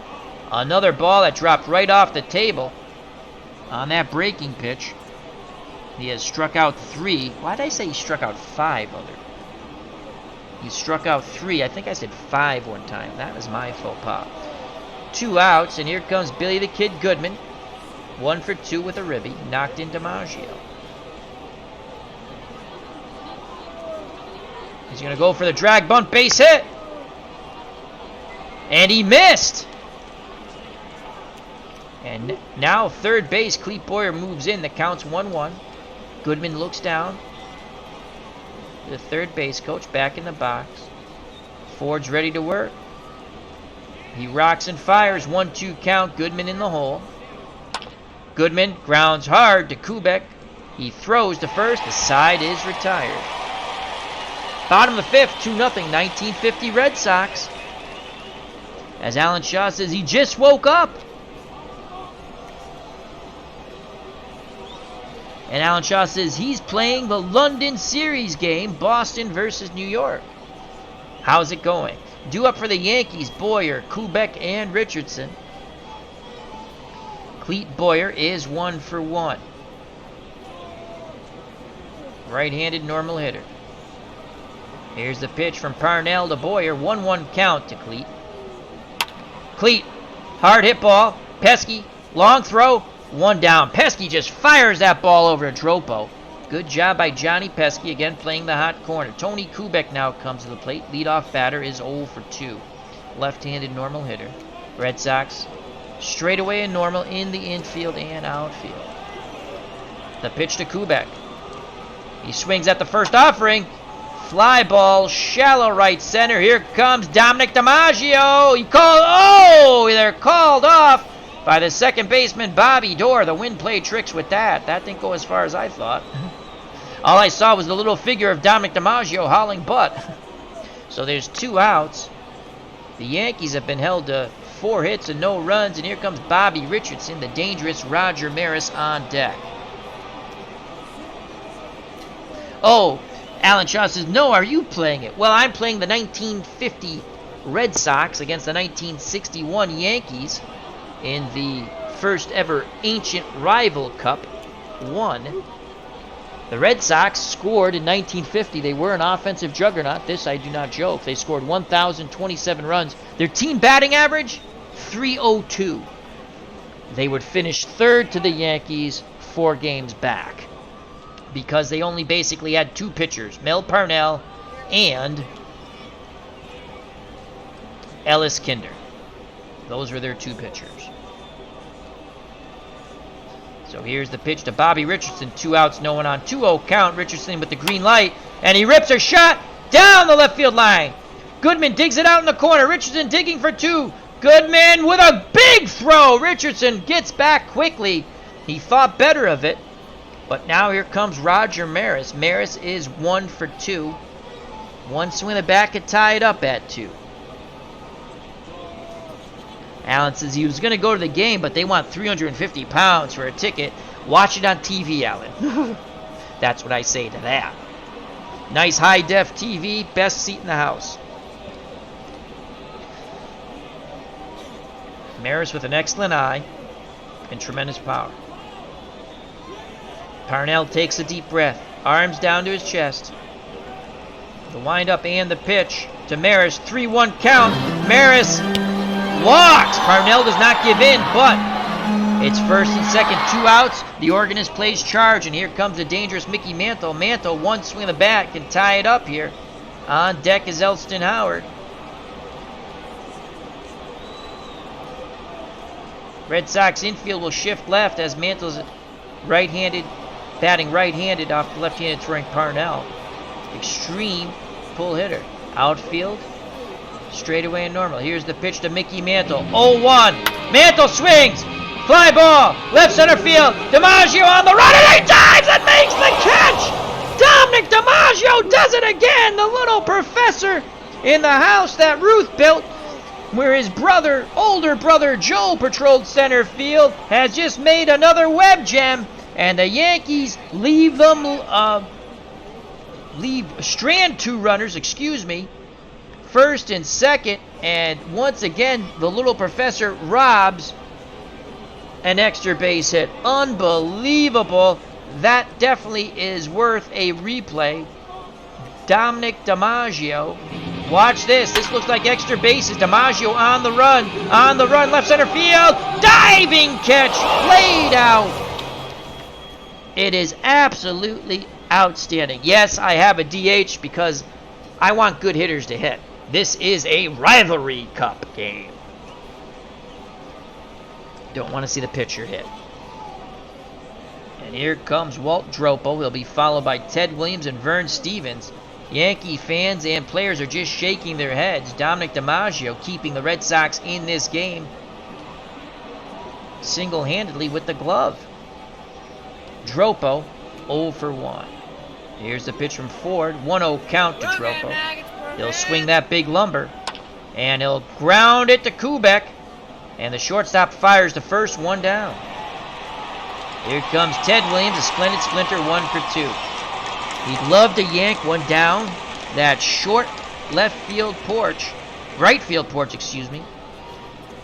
Another ball that dropped right off the table on that breaking pitch. He has struck out 3. Why did I say he struck out 5 other? He struck out 3. I think I said 5 one time. That was my faux pas. 2 outs, and here comes Billy the Kid Goodman. 1 for 2 with a ribby. Knocked in DiMaggio. He's going to go for the drag bunt base hit. And he missed. And now third base, Clete Boyer moves in. The count's 1-1. Goodman looks down. The third base coach back in the box. Ford's ready to work. He rocks and fires. 1-2 count. Goodman in the hole. Goodman grounds hard to Kubek. He throws to first. The side is retired. Bottom of the 5th, 2-0, 1950 Red Sox. As Alan Shaw says, he just woke up. And Alan Shaw says he's playing the London Series game, Boston versus New York. How's it going? Due up for the Yankees, Boyer, Kubek, and Richardson. Clete Boyer is 1 for 1. Right-handed normal hitter. Here's the pitch from Parnell to Boyer. 1-1 count to Clete. Cleat. Hard hit ball. Pesky. Long throw. One down. Pesky just fires that ball over to Dropo. Good job by Johnny Pesky, again playing the hot corner. Tony Kubek now comes to the plate. Leadoff batter is 0 for 2. Left-handed normal hitter. Red Sox straightaway and normal in the infield and outfield. The pitch to Kubek. He swings at the first offering. Fly ball, shallow right center. Here comes Dominic DiMaggio. They're called off by the second baseman, Bobby Dorr. The wind played tricks with that. That didn't go as far as I thought. All I saw was the little figure of Dominic DiMaggio hauling butt. So there's 2 outs. The Yankees have been held to 4 hits and no runs, and here comes Bobby Richardson, the dangerous Roger Maris on deck. Oh, Alan Shaw says, no, are you playing it? Well, I'm playing the 1950 Red Sox against the 1961 Yankees in the first ever Ancient Rival Cup 1. The Red Sox scored in 1950. They were an offensive juggernaut. This I do not joke. They scored 1,027 runs. Their team batting average, .302. They would finish third to the Yankees 4 games back because they only basically had 2 pitchers, Mel Parnell and Ellis Kinder. Those were their 2 pitchers. So here's the pitch to Bobby Richardson. 2 outs, no one on. 2-0 count. Richardson with the green light. And he rips a shot down the left field line. Goodman digs it out in the corner. Richardson digging for 2. Goodman with a big throw. Richardson gets back quickly. He thought better of it. But now here comes Roger Maris. Maris is 1 for 2. One swing of the bat could tie it up at 2. Alan says he was going to go to the game, but they want 350 pounds for a ticket. Watch it on TV, Alan. That's what I say to that. Nice high-def TV, best seat in the house. Maris with an excellent eye and tremendous power. Parnell takes a deep breath, arms down to his chest. The windup and the pitch to Maris. 3-1 count. Maris walks. Parnell does not give in, but it's first and second, 2 outs. The organist plays charge, and here comes the dangerous Mickey Mantle. Mantle, one swing of the bat, can tie it up here. On deck is Elston Howard. Red Sox infield will shift left as Mantle's right-handed, batting right-handed off the left-handed throwing Parnell. Extreme pull hitter. Outfield, straightaway and normal. Here's the pitch to Mickey Mantle. 0-1. Mantle swings. Fly ball. Left center field. DiMaggio on the run, and he dives and makes the catch. Dominic DiMaggio does it again. The little professor in the house that Ruth built, where his brother, older brother Joe patrolled center field, has just made another web gem, and the Yankees strand 2 runners, first and second, and once again the little professor robs an extra base hit. Unbelievable. That definitely is worth a replay. Dominic DiMaggio. Watch this. This looks like extra bases. DiMaggio on the run, left center field. Diving catch, laid out. It is absolutely outstanding. Yes, I have a DH because I want good hitters to hit. This is a rivalry cup game. Don't want to see the pitcher hit. And here comes Walt Dropo. He'll be followed by Ted Williams and Vern Stevens. Yankee fans and players are just shaking their heads. Dominic DiMaggio keeping the Red Sox in this game single-handedly with the glove. Dropo 0 for 1. Here's the pitch from Ford. 1-0 count to Dropo. He'll swing that big lumber, and he'll ground it to Kubek, and the shortstop fires the first, 1 down. Here comes Ted Williams, a splendid splinter, 1 for 2. He'd love to yank one down that short right field porch,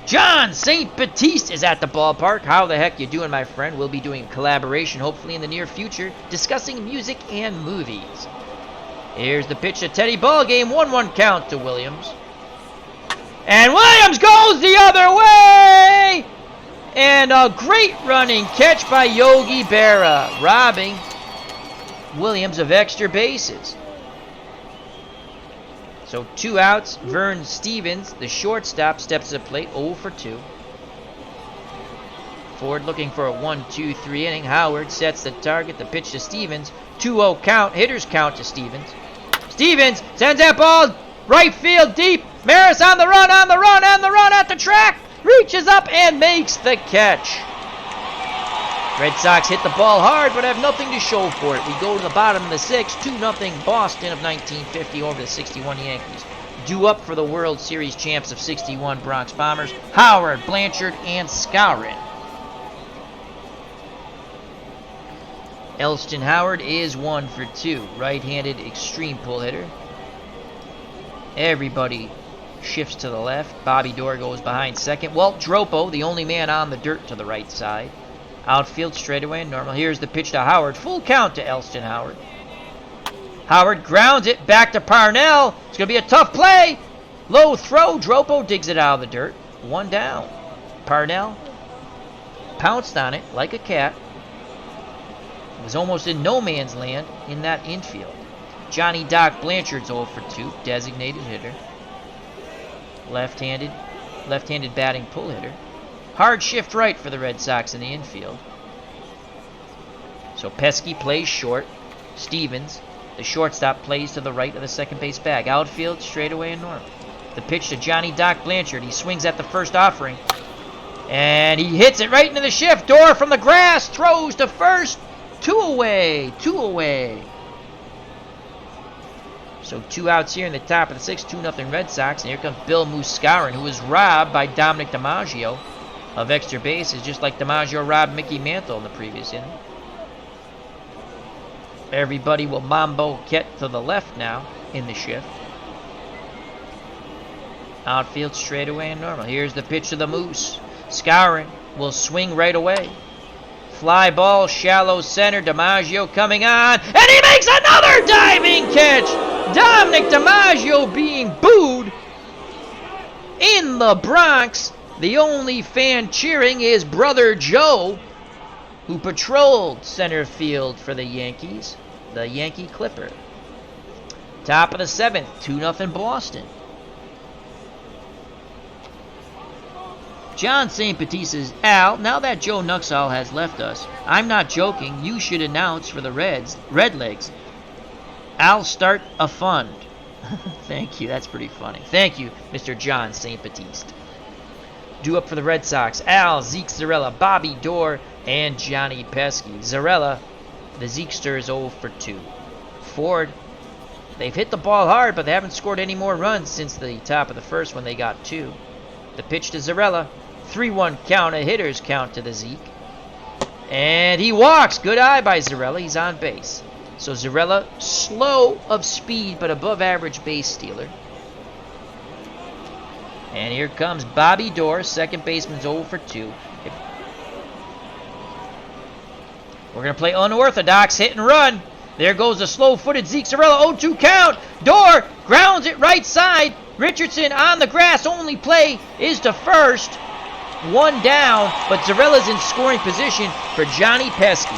John St. Baptiste is at the ballpark. How the heck you doing, my friend? We'll be doing a collaboration, hopefully in the near future, discussing music and movies. Here's the pitch to Teddy Ballgame, 1-1 count to Williams. And Williams goes the other way! And a great running catch by Yogi Berra, robbing Williams of extra bases. So 2 outs. Vern Stevens, the shortstop, steps to the plate, 0 for 2. Ford looking for a 1-2-3 inning. Howard sets the target. The pitch to Stevens. 2-0 count. Hitters count to Stevens. Stevens sends that ball right field deep. Maris on the run at the track. Reaches up and makes the catch. Red Sox hit the ball hard but have nothing to show for it. We go to the bottom of the 6th. 2-0 Boston of 1950 over the 61 Yankees. Due up for the World Series champs of 61 Bronx Bombers. Howard, Blanchard, and Skowron. Elston Howard is 1 for 2. Right-handed extreme pull hitter. Everybody shifts to the left. Bobby Doerr goes behind second. Walt Dropo, the only man on the dirt, to the right side. Outfield straightaway and normal. Here's the pitch to Howard. Full count to Elston Howard. Howard grounds it back to Parnell. It's going to be a tough play. Low throw. Dropo digs it out of the dirt. 1 down. Parnell pounced on it like a cat. It was almost in no man's land in that infield. Johnny Doc Blanchard's 0 for 2. Designated hitter. Left-handed batting pull hitter. Hard shift right for the Red Sox in the infield. So Pesky plays short. Stevens, the shortstop, plays to the right of the second base bag. Outfield, straightaway and normal. The pitch to Johnny Doc Blanchard. He swings at the first offering. And he hits it right into the shift. Doerr from the grass throws to first. 2 away. So 2 outs here in the top of the 6th. 2-0 Red Sox. And here comes Bill Skowron, who was robbed by Dominic DiMaggio of extra bases, just like DiMaggio robbed Mickey Mantle in the previous inning. Everybody will mambo get to the left now in the shift. Outfield straightaway and normal. Here's the pitch to the Moose. Skowron will swing right away. Fly ball, shallow center. DiMaggio coming on, and he makes another diving catch. Dominic DiMaggio being booed in the Bronx. The only fan cheering is brother Joe, who patrolled center field for the Yankees, the Yankee Clipper. Top of the 7th, 2-0 Boston. John St. Petit says, Al, now that Joe Nuxall has left us, I'm not joking, you should announce for the Redlegs. I'll start a fund. Thank you, that's pretty funny. Thank you, Mr. John St. Batiste. Due up for the Red Sox, Al, Zeke Zarella, Bobby Doerr, and Johnny Pesky. Zarella, the Zekester, is 0 for 2. Ford, they've hit the ball hard, but they haven't scored any more runs since the top of the 1st when they got 2. The pitch to Zarella, 3-1 count, a hitter's count to the Zeke. And he walks. Good eye by Zarella. He's on base. So Zarella, slow of speed, but above average base stealer. And here comes Bobby Doerr, second baseman's 0 for 2. We're going to play unorthodox hit and run. There goes the slow-footed Zeke Zarella, 0-2 count. Doerr grounds it right side. Richardson on the grass. Only play is to first. 1 down, but Zarella's in scoring position for Johnny Pesky.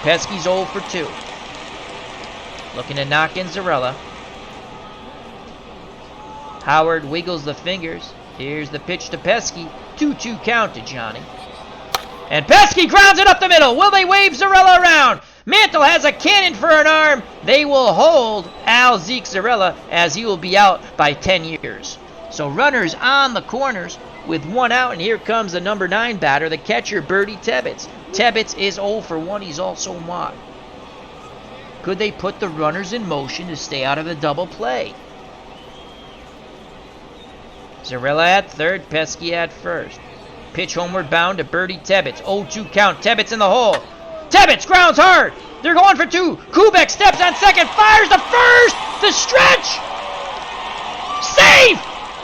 Pesky's 0 for 2. Looking to knock in Zarella. Howard wiggles the fingers. Here's the pitch to Pesky. 2-2 count to Johnny. And Pesky grounds it up the middle. Will they wave Zarella around? Mantle has a cannon for an arm. They will hold Al Zeke Zarella as he will be out by 10 years. So runners on the corners with 1 out, and here comes the number 9 batter, the catcher, Bertie Tebbetts. Tebbetts is 0 for 1. He's also mod. Could they put the runners in motion to stay out of the double play? Zarella at third, Pesky at first. Pitch homeward bound to Bertie Tebbetts. 0-2 count. Tebbetts in the hole. Tebbetts grounds hard. They're going for 2. Kubek steps on second, fires to first. The stretch.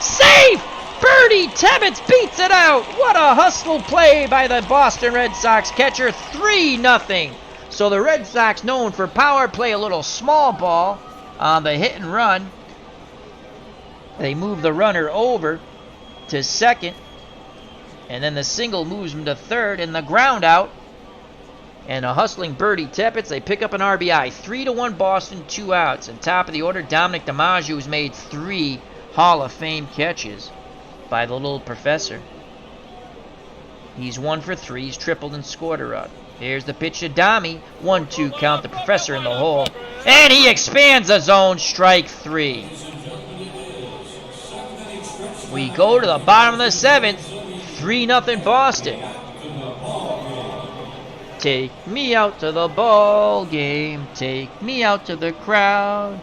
Safe. Bertie Tebbetts beats it out. What a hustle play by the Boston Red Sox catcher. 3-0. So the Red Sox, known for power play, a little small ball on the hit and run. They move the runner over to second. And then the single moves him to third, and the ground out. And a hustling Birdie Teppets. They pick up an RBI. 3-1 Boston, 2 outs. And top of the order, Dominic DiMaggio, who's made 3 Hall of Fame catches by the little professor. He's 1 for 3. He's tripled and scored a run. Here's the pitch to Dami. 1-2 count. The professor in the hole. And he expands the zone. Strike 3. We go to the bottom of the 7th. 3-0 Boston. Take me out to the ball game. Take me out to the crowd.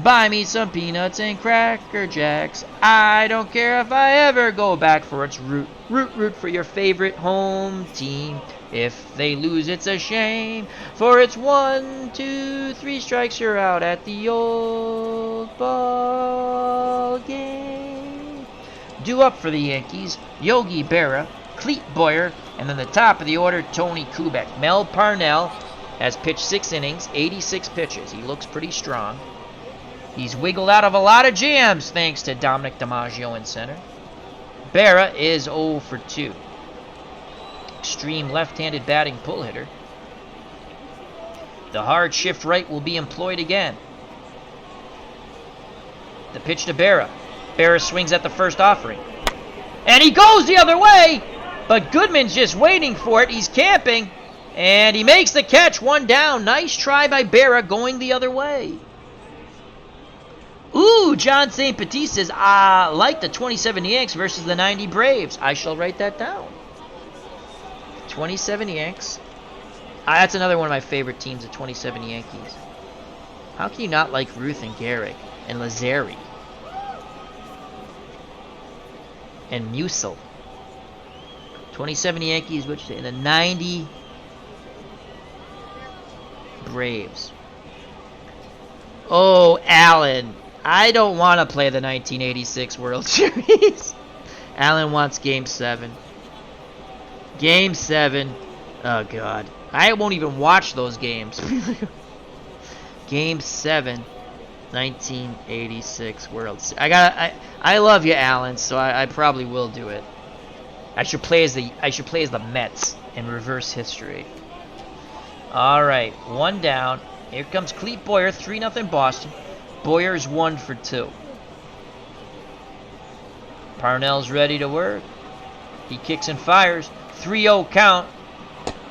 Buy me some peanuts and Cracker Jacks. I don't care if I ever go back, for it's root, root, root for your favorite home team. If they lose, it's a shame, for it's 1, 2, 3 strikes, you're out at the old ball game. Due up for the Yankees, Yogi Berra, Clete Boyer, and then the top of the order, Tony Kubek. Mel Parnell has pitched 6 innings, 86 pitches. He looks pretty strong. He's wiggled out of a lot of jams thanks to Dominic DiMaggio in center. Berra is 0 for 2. Extreme left-handed batting pull hitter. The hard shift right will be employed again. The pitch to Berra. Berra swings at the first offering. And he goes the other way! But Goodman's just waiting for it. He's camping. And he makes the catch. 1 down. Nice try by Berra going the other way. Ooh, John St. Petit says, I like the 27 Yanks versus the 90 Braves. I shall write that down. 27 Yanks. That's another one of my favorite teams, the 27 Yankees. How can you not like Ruth and Gehrig and Lazari and Musil? 27 Yankees, which in the 90 Braves. Oh, Alan. I don't want to play the 1986 World Series. Alan wants Game 7. Game 7. Oh, God. I won't even watch those games. Game 7. 1986 World Series. I love you, Alan, so I probably will do it. I should play as the Mets in reverse history. All right, 1 down. Here comes Clete Boyer, 3-0 Boston. Boyer's 1 for 2. Parnell's ready to work. He kicks and fires. 3-0 count.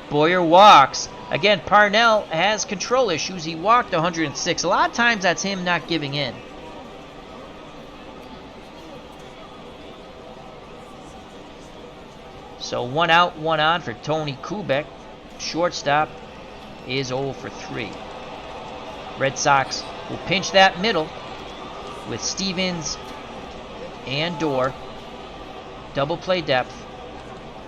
Boyer walks. Again, Parnell has control issues. He walked 106. A lot of times that's him not giving in. So 1 out, 1 on for Tony Kubek. Shortstop is 0 for 3. Red Sox will pinch that middle with Stevens and Dorr. Double play depth.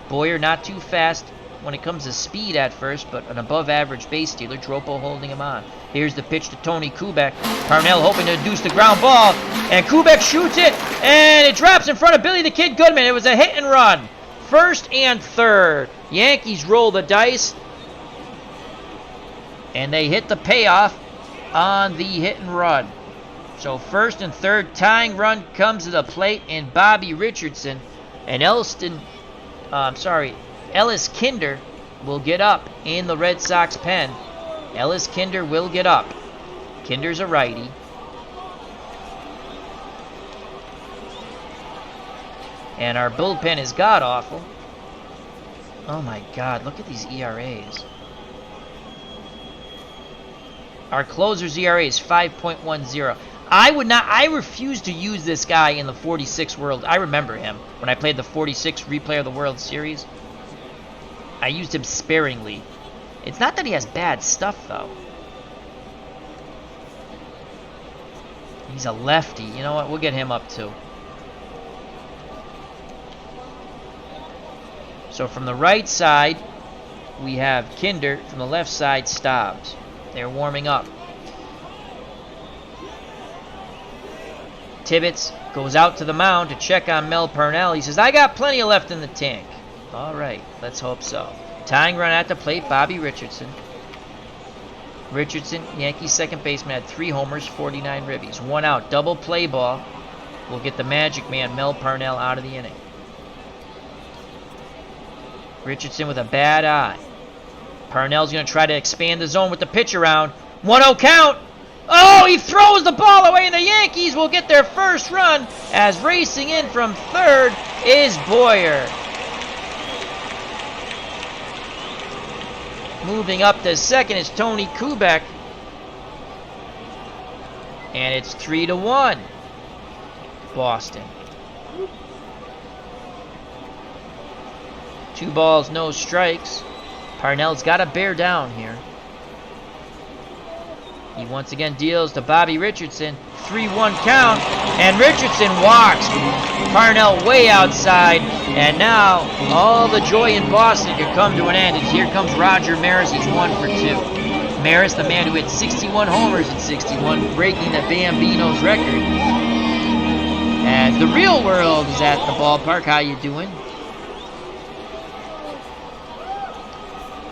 Boyer not too fast when it comes to speed at first, but an above-average base stealer. Dropo holding him on. Here's the pitch to Tony Kubek. Parnell hoping to induce the ground ball, and Kubek shoots it, and it drops in front of Billy the Kid Goodman. It was a hit and run. First and third. Yankees roll the dice, and they hit the payoff on the hit and run. So first and third, tying run comes to the plate, and Bobby Richardson and Ellis Kinder will get up in the Red Sox pen. Ellis Kinder will get up. Kinder's a righty. And our bullpen is god-awful. Oh my God, look at these ERAs. Our closer's ERA is 5.10. I refuse to use this guy in the 46 World. I remember him when I played the 46 replay of the World Series. I used him sparingly. It's not that he has bad stuff, though. He's a lefty. You know what? We'll get him up, too. So from the right side, we have Kinder. From the left side, Stobbs. They're warming up. Tibbetts goes out to the mound to check on Mel Parnell. He says, I got plenty left in the tank. All right, let's hope so. Tying run at the plate, Bobby Richardson. Richardson, Yankees second baseman, had 3 homers, 49 ribbies. 1 out, double play ball will get the magic man, Mel Parnell, out of the inning. Richardson with a bad eye. Parnell's going to try to expand the zone with the pitch around. 1-0 count. Oh, he throws the ball away, and the Yankees will get their first run as racing in from third is Boyer. Moving up to second is Tony Kubek. And it's 3-1. Boston. 2 balls, no strikes. Parnell's got to bear down here. He once again deals to Bobby Richardson. 3-1 count. And Richardson walks Parnell way outside. And now all the joy in Boston could come to an end. And here comes Roger Maris. He's 1 for 2. Maris, the man who hit 61 homers in 61, breaking the Bambino's record. As the real world is at the ballpark. How you doing?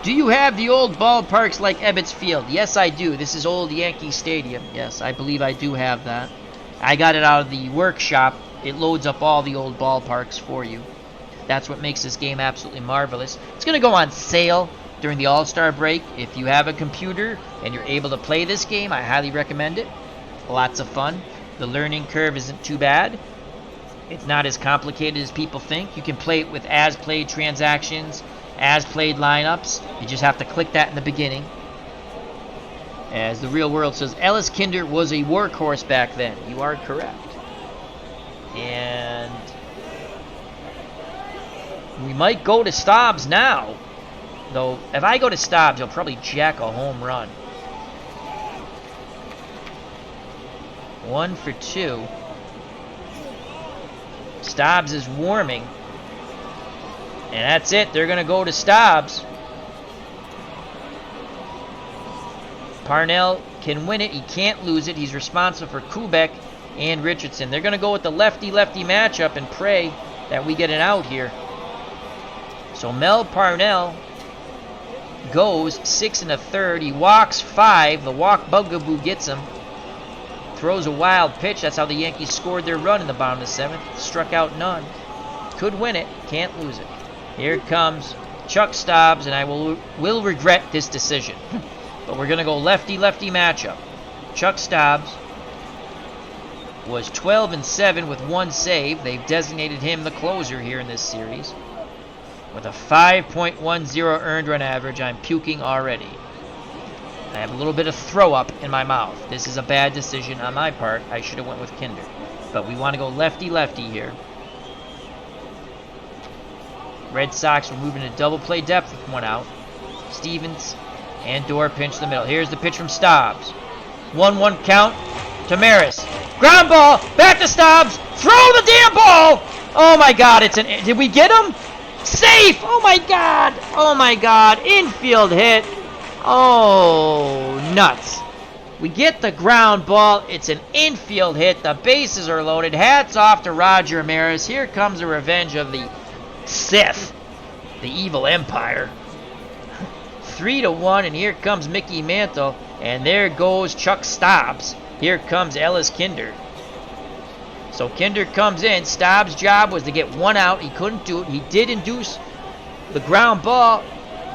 Do you have the old ballparks like Ebbets Field? Yes, I do. This is old Yankee Stadium. Yes, I believe I do have that. I got it out of the workshop. It loads up all the old ballparks for you. That's what makes this game absolutely marvelous. It's going to go on sale during the All-Star break. If you have a computer and you're able to play this game, I highly recommend it. Lots of fun. The learning curve isn't too bad. It's not as complicated as people think. You can play it with as-played transactions, as-played lineups. You just have to click that in the beginning. As the real world says, Ellis Kinder was a workhorse back then. You are correct. And we might go to Stobbs now. Though, if I go to Stobbs, he'll probably jack a home run. 1 for 2. Stobbs is warming. And that's it. They're going to go to Stobbs. Parnell can win it. He can't lose it. He's responsible for Kubek and Richardson. They're going to go with the lefty-lefty matchup and pray that we get an out here. So Mel Parnell goes 6 1/3. He walks 5. The walk bugaboo gets him. Throws a wild pitch. That's how the Yankees scored their run in the bottom of the 7th. Struck out none. Could win it. Can't lose it. Here comes Chuck Stobbs, and I will regret this decision. But we're going to go lefty-lefty matchup. Chuck Stobbs was 12-7 with 1 save. They've designated him the closer here in this series. With a 5.10 earned run average, I'm puking already. I have a little bit of throw up in my mouth. This is a bad decision on my part. I should have went with Kinder. But we want to go lefty-lefty here. Red Sox are moving to double play depth with 1 out. Stevens and Dorr pinch the middle. Here's the pitch from Stobbs. 1-1 count to Maris. Ground ball, back to Stobbs. Throw the damn ball. Oh my God, did we get him? Safe! Oh my God! Oh my God! Infield hit! Oh, nuts. We get the ground ball. It's an infield hit. The bases are loaded. Hats off to Roger Maris. Here comes the revenge of the Sith, the evil empire. 3-1, and here comes Mickey Mantle, and there goes Chuck Stobbs. Here comes Ellis Kinder. So Kinder comes in. Stobbs' job was to get 1 out. He couldn't do it. He did induce the ground ball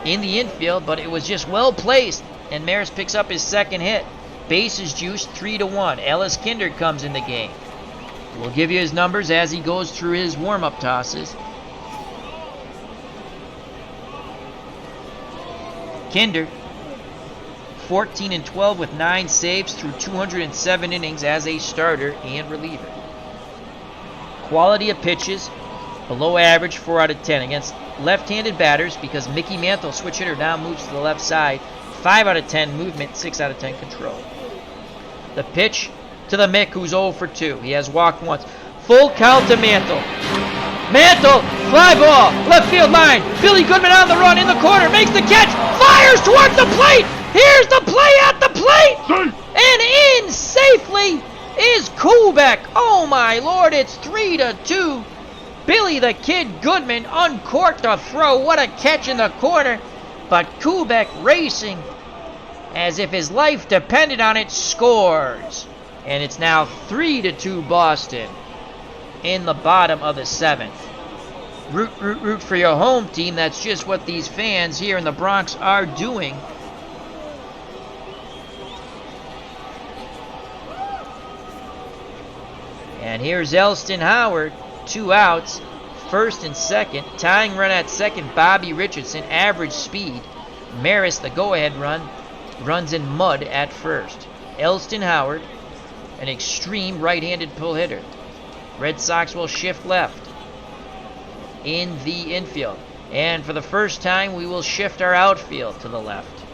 in the infield, but it was just well placed, and Maris picks up his 2nd hit. Bases juiced 3-1. Ellis Kinder comes in the game. We'll give you his numbers as he goes through his warm-up tosses. Kinder, 14-12 with 9 saves through 207 innings as a starter and reliever. Quality of pitches, below average, 4 out of 10. Against left-handed batters, because Mickey Mantle, switch hitter, now moves to the left side, 5 out of 10 movement, 6 out of 10 control. The pitch to the Mick, who's 0 for 2. He has walked once. Full count to Mantle. Mantle, fly ball, left field line. Billy Goodman on the run in the corner, makes the catch, fires towards the plate. Here's the play at the plate. And in safely is Kubek. Oh my Lord, it's 3-2. Billy the Kid Goodman uncorked a throw. What a catch in the corner. But Kubek racing as if his life depended on it, scores. And it's now 3-2 Boston in the bottom of the 7th. Root for your home team. That's just what these fans here in the Bronx are doing. And here's Elston Howard, 2 outs, first and second. Tying run at second, Bobby Richardson, average speed. Maris, the go-ahead run, runs in mud at first. Elston Howard, an extreme right-handed pull hitter. Red Sox will shift left in the infield. And for the first time, we will shift our outfield to the left.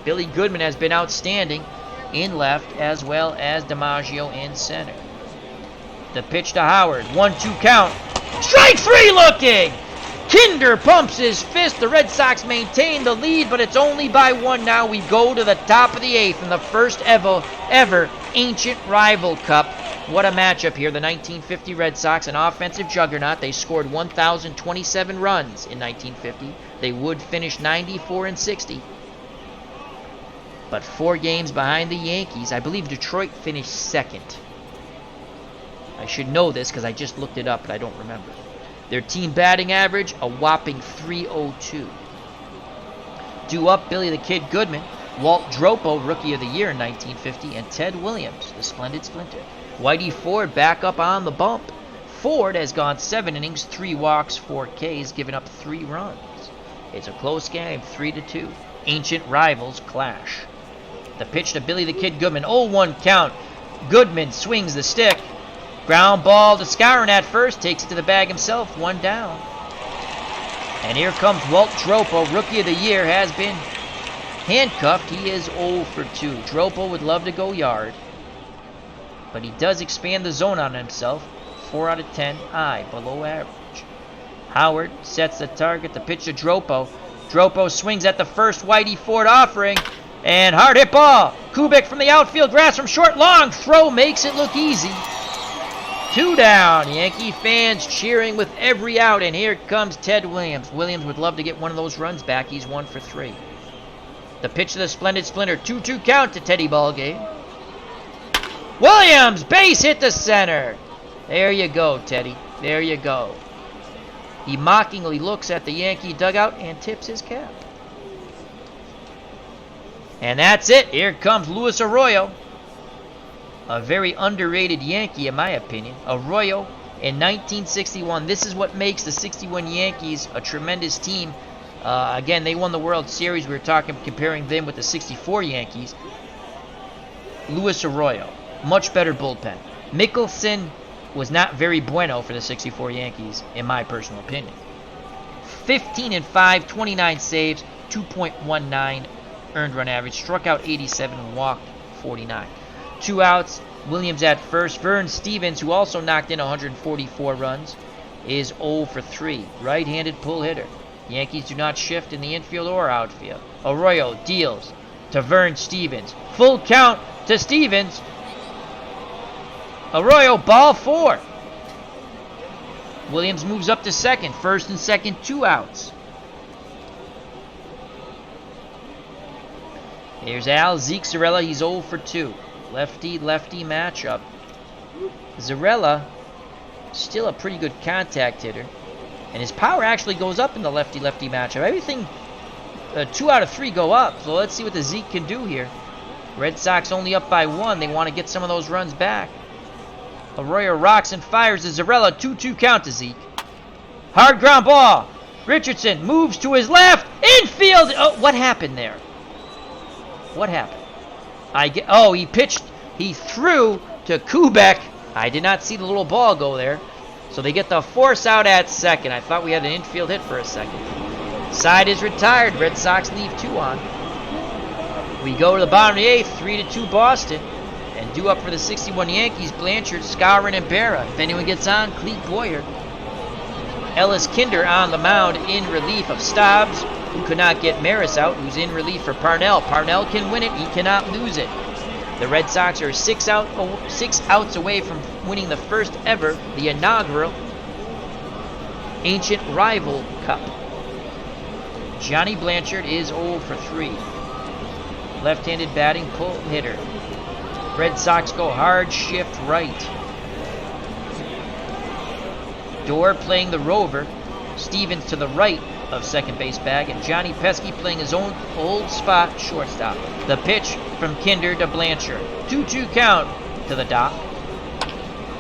Billy Goodman has been outstanding in left, as well as DiMaggio in center. The pitch to Howard, 1-2 count. Strike 3 looking! Kinder pumps his fist. The Red Sox maintain the lead, but it's only by 1 now. We go to the top of the 8th in the first ever ancient rival cup. What a matchup here. The 1950 Red Sox, an offensive juggernaut. They scored 1,027 runs in 1950. They would finish 94-60. But 4 games behind the Yankees. I believe Detroit finished second. I should know this because I just looked it up, but I don't remember. Their team batting average, a whopping .302. Due up, Billy the Kid Goodman, Walt Dropo, Rookie of the Year in 1950, and Ted Williams, the Splendid Splinter. Whitey Ford back up on the bump. Ford has gone 7 innings, 3 walks, 4 Ks, giving up 3 runs. It's a close game, 3-2. Ancient rivals clash. The pitch to Billy the Kid Goodman, 0-1 count. Goodman swings the stick. Ground ball to Skowron at first, takes it to the bag himself, 1 down. And here comes Walt Dropo, Rookie of the Year, has been handcuffed. He is 0 for 2. Dropo would love to go yard, but he does expand the zone on himself. 4 out of 10, high, below average. Howard sets the target, the pitch to Dropo. Dropo swings at the first Whitey Ford offering, and hard hit ball. Kubik from the outfield, grabs from short, long throw, makes it look easy. 2 down. Yankee fans cheering with every out, and here comes Ted Williams. Williams would love to get one of those runs back. He's 1 for 3. The pitch to the Splendid Splinter, 2-2 count to Teddy Ballgame. Williams, base hit to center. There you go, Teddy. There you go. He mockingly looks at the Yankee dugout and tips his cap. And that's it. Here comes Luis Arroyo. A very underrated Yankee, in my opinion. Arroyo in 1961. This is what makes the 61 Yankees a tremendous team. Again, they won the World Series. We were comparing them with the 64 Yankees. Luis Arroyo, much better bullpen. Mickelson was not very bueno for the 64 Yankees, in my personal opinion. 15-5, 29 saves, 2.19 earned run average. Struck out 87, walked 49. 2 outs, Williams at first. Vern Stevens, who also knocked in 144 runs, is 0 for 3. Right-handed pull hitter. Yankees do not shift in the infield or outfield. Arroyo deals to Vern Stevens. Full count to Stevens. Arroyo, ball 4. Williams moves up to second. First and second, 2 outs. Here's Al. Zeke Zarella, he's 0 for 2. Lefty-lefty matchup. Zarella, still a pretty good contact hitter. And his power actually goes up in the lefty-lefty matchup. Everything, 2 out of 3 go up. So let's see what the Zeke can do here. Red Sox only up by 1. They want to get some of those runs back. Arroyo rocks and fires to Zarella. 2-2 count to Zeke. Hard ground ball. Richardson moves to his left. Infield. Oh, what happened there? What happened? He pitched. He threw to Kubek. I did not see the little ball go there. So they get the force out at second. I thought we had an infield hit for a second. Side is retired. Red Sox leave 2 on. We go to the bottom of the 8th. 3-2 Boston. And due up for the 61 Yankees, Blanchard, Skowron, and Berra. If anyone gets on, Clete Boyer. Ellis Kinder on the mound in relief of Stobbs, who could not get Maris out, who's in relief for Parnell. Parnell can win it. He cannot lose it. The Red Sox are 6 outs away from winning the first ever, the inaugural Ancient Rival Cup. Johnny Blanchard is 0 for 3. Left-handed batting pull hitter. Red Sox go hard shift right. Dorr playing the rover. Stevens to the right of second base bag, and Johnny Pesky playing his own old spot, shortstop. The pitch from Kinder to Blanchard. 2-2 count to the dock.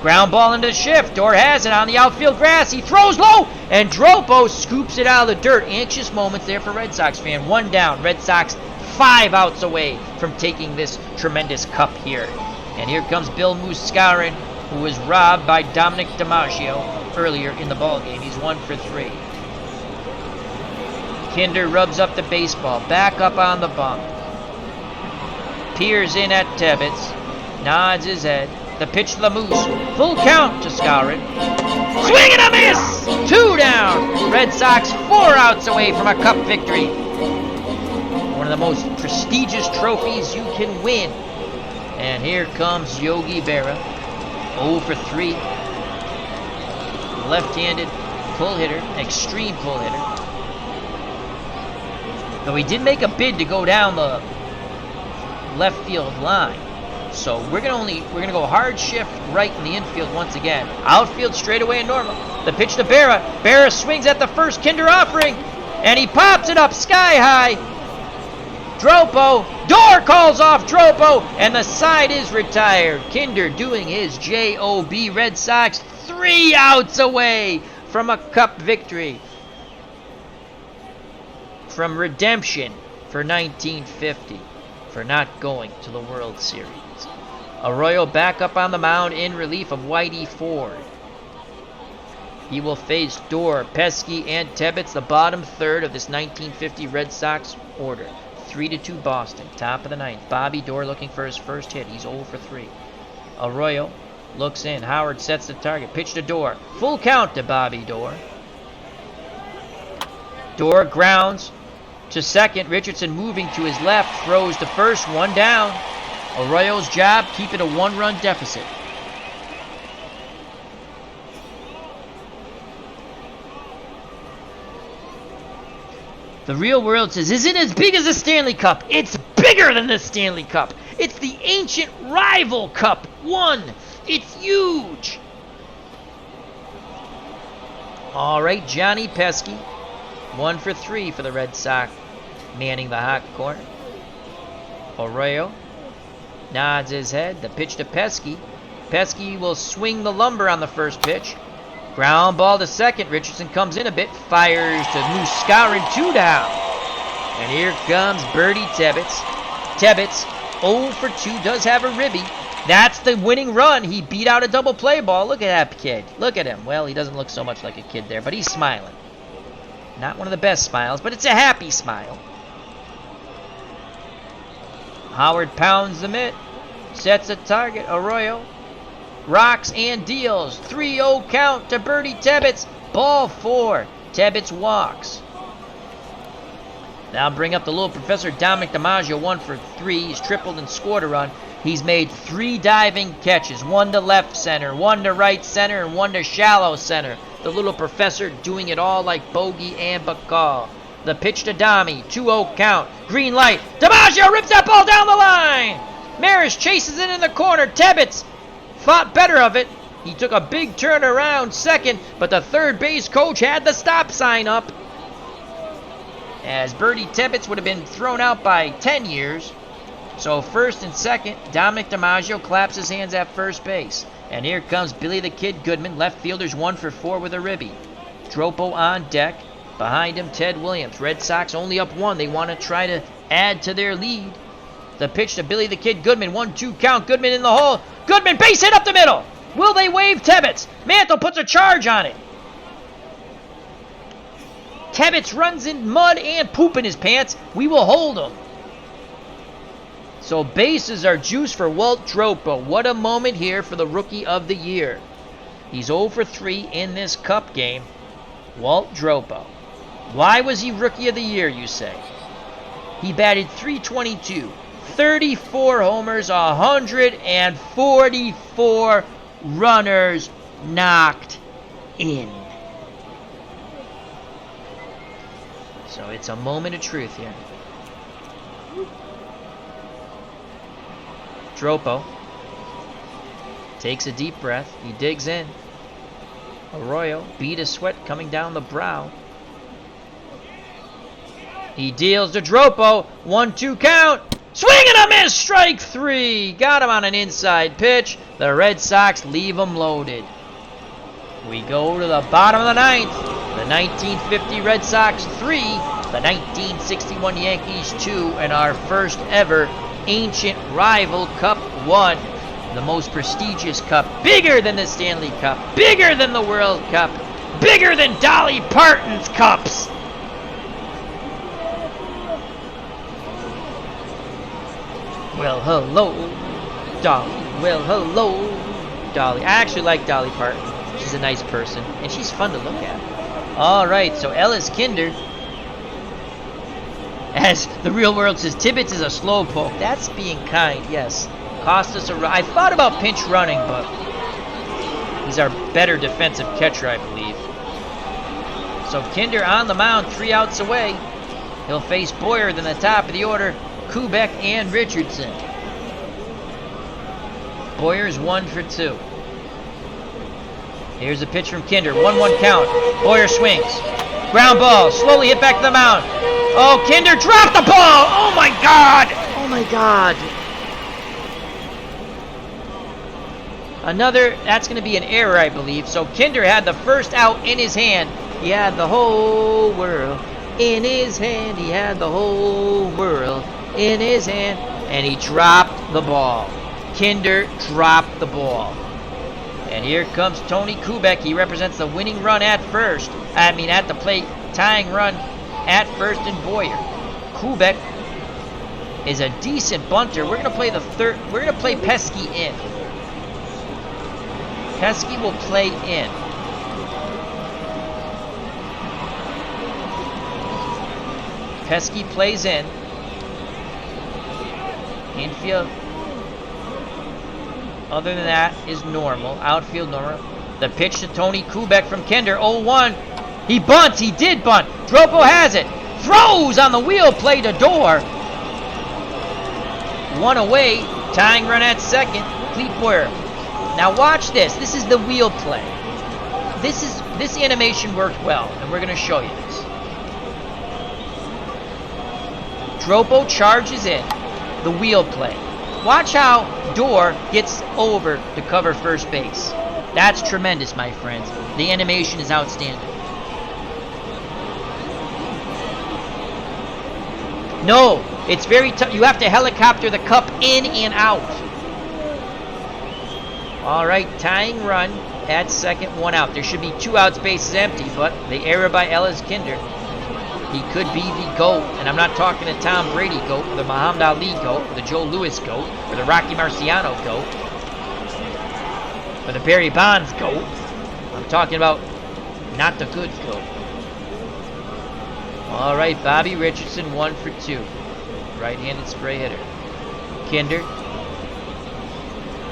Ground ball into the shift. Dorr has it on the outfield grass. He throws low, and Dropo scoops it out of the dirt. Anxious moments there for Red Sox fan. One down. Red Sox 5 outs away from taking this tremendous cup here. And here comes Bill Muscarin, who was robbed by Dominic DiMaggio earlier in the ballgame. He's 1 for 3. Kinder rubs up the baseball. Back up on the bump. Peers in at Tebbets. Nods his head. The pitch to the Moose. Full count to Skowron. Swing and a miss! 2 down. Red Sox 4 outs away from a cup victory. One of the most prestigious trophies you can win. And here comes Yogi Berra. 0 for 3. Left-handed pull hitter. Extreme pull hitter. Though he did make a bid to go down the left field line. So we're gonna go hard shift right in the infield once again. Outfield straightaway and normal. The pitch to Berra. Berra swings at the first Kinder offering, and he pops it up sky high. Dropo. Dorr calls off Dropo, and the side is retired. Kinder doing his job. Red Sox 3 outs away from a cup victory. From redemption for 1950 for not going to the World Series. Arroyo back up on the mound in relief of Whitey Ford. He will face Dorr, Pesky, and Tebbets, the bottom third of this 1950 Red Sox order. 3-2 Boston, top of the ninth. Bobby Dorr looking for his first hit. He's 0 for 3. Arroyo looks in. Howard sets the target. Pitch to Dorr. Full count to Bobby Dorr. Dorr grounds to second. Richardson moving to his left. Throws to first. 1 down. Arroyo's job, keep it a 1-run deficit. The real world says, is it as big as the Stanley Cup? It's bigger than the Stanley Cup. It's the ancient rival Cup. 1. It's huge. All right, Johnny Pesky. 1 for 3 for the Red Sox, manning the hot corner. Arroyo nods his head. The pitch to Pesky. Pesky will swing the lumber on the first pitch. Ground ball to second. Richardson comes in a bit. Fires to Muscarin. 2 down. And here comes Bertie Tebbets. Tebbets, 0 for 2, does have a ribby. That's the winning run. He beat out a double play ball. Look at that kid. Look at him. Well, he doesn't look so much like a kid there, but he's smiling. Not one of the best smiles, but it's a happy smile. Howard pounds the mitt, sets a target. Arroyo rocks and deals. 3-0 count to Bertie Tebbets. Ball 4. Tebbets walks. Now bring up the little professor Dominic DiMaggio. 1 for 3. He's tripled and scored a run. He's made 3 diving catches. 1 to left center, 1 to right center, and 1 to shallow center. The little professor doing it all like Bogey and Bacall. The pitch to Dami, 2-0 count. Green light. DiMaggio rips that ball down the line. Maris chases it in the corner. Tebbets thought better of it. He took a big turn around second, but the third base coach had the stop sign up. As Bertie Tebbets would have been thrown out by 10 years. So first and second, Dominic DiMaggio claps his hands at first base. And here comes Billy the Kid Goodman. Left fielder's 1 for 4 with a ribby. Dropo on deck. Behind him, Ted Williams. Red Sox only up 1. They want to try to add to their lead. The pitch to Billy the Kid Goodman. 1-2 count. Goodman in the hole. Goodman base hit up the middle. Will they waive Tebbets? Mantle puts a charge on it. Tebbets runs in mud and poop in his pants. We will hold him. So bases are juice for Walt Dropo. What a moment here for the Rookie of the Year. He's 0 for 3 in this Cup game. Walt Dropo. Why was he Rookie of the Year, you say? He batted .322, 34 homers, 144 runners knocked in. So it's a moment of truth here. Dropo takes a deep breath. He digs in. Arroyo beat a sweat coming down the brow. He deals to Dropo. 1-2 count. Swing and a miss. Strike 3. Got him on an inside pitch. The Red Sox leave him loaded. We go to the bottom of the ninth. The 1950 Red Sox 3. The 1961 Yankees 2. And our first ever ancient rival Cup 1. The most prestigious cup. Bigger than the Stanley Cup. Bigger than the World Cup. Bigger than Dolly Parton's cups. Well, hello, Dolly. Well, hello, Dolly. I actually like Dolly Parton. She's a nice person, and she's fun to look at. All right, so Ellis Kinder, as the real world says, Tibbetts is a slow poke. That's being kind, yes. Cost us a run. I thought about pinch running, but he's our better defensive catcher, I believe. So Kinder on the mound, 3 outs away. He'll face Boyer than the top of the order. Kubek and Richardson. Boyer's 1 for 2. Here's a pitch from Kinder. 1-1 count. Boyer swings. Ground ball. Slowly hit back to the mound. Oh, Kinder dropped the ball. Oh, my God. Oh, my God. Another, that's going to be an error, I believe. So Kinder had the first out in his hand. He had the whole world in his hand. He had the whole world in his hand, and he dropped the ball. Kinder dropped the ball. And here comes Tony Kubek. He represents the winning run at first. At the plate, tying run at first in Boyer. Kubek is a decent bunter. We're gonna play we're gonna play Pesky in. Pesky will play in. Pesky plays in. Infield, other than that, is normal. Outfield, normal. The pitch to Tony Kubek from Kinder, 0-1. He bunts. He did bunt. Dropo has it. Throws on the wheel play to Door. 1 away. Tying run at second. Clete Boyer. Now watch this. This is the wheel play. This animation worked well, and we're going to show you this. Dropo charges in. The wheel play. Watch how Door gets over to cover first base. That's tremendous, my friends. The animation is outstanding. No, it's very tough. You have to helicopter the cup in and out. All right, tying run at second, 1 out. There should be 2 outs, bases empty, but the error by Ellis Kinder. He could be the GOAT, and I'm not talking the Tom Brady GOAT, or the Muhammad Ali GOAT, or the Joe Louis GOAT, or the Rocky Marciano GOAT, or the Barry Bonds GOAT. I'm talking about not the good GOAT. All right, Bobby Richardson, 1 for 2. Right-handed spray hitter. Kinder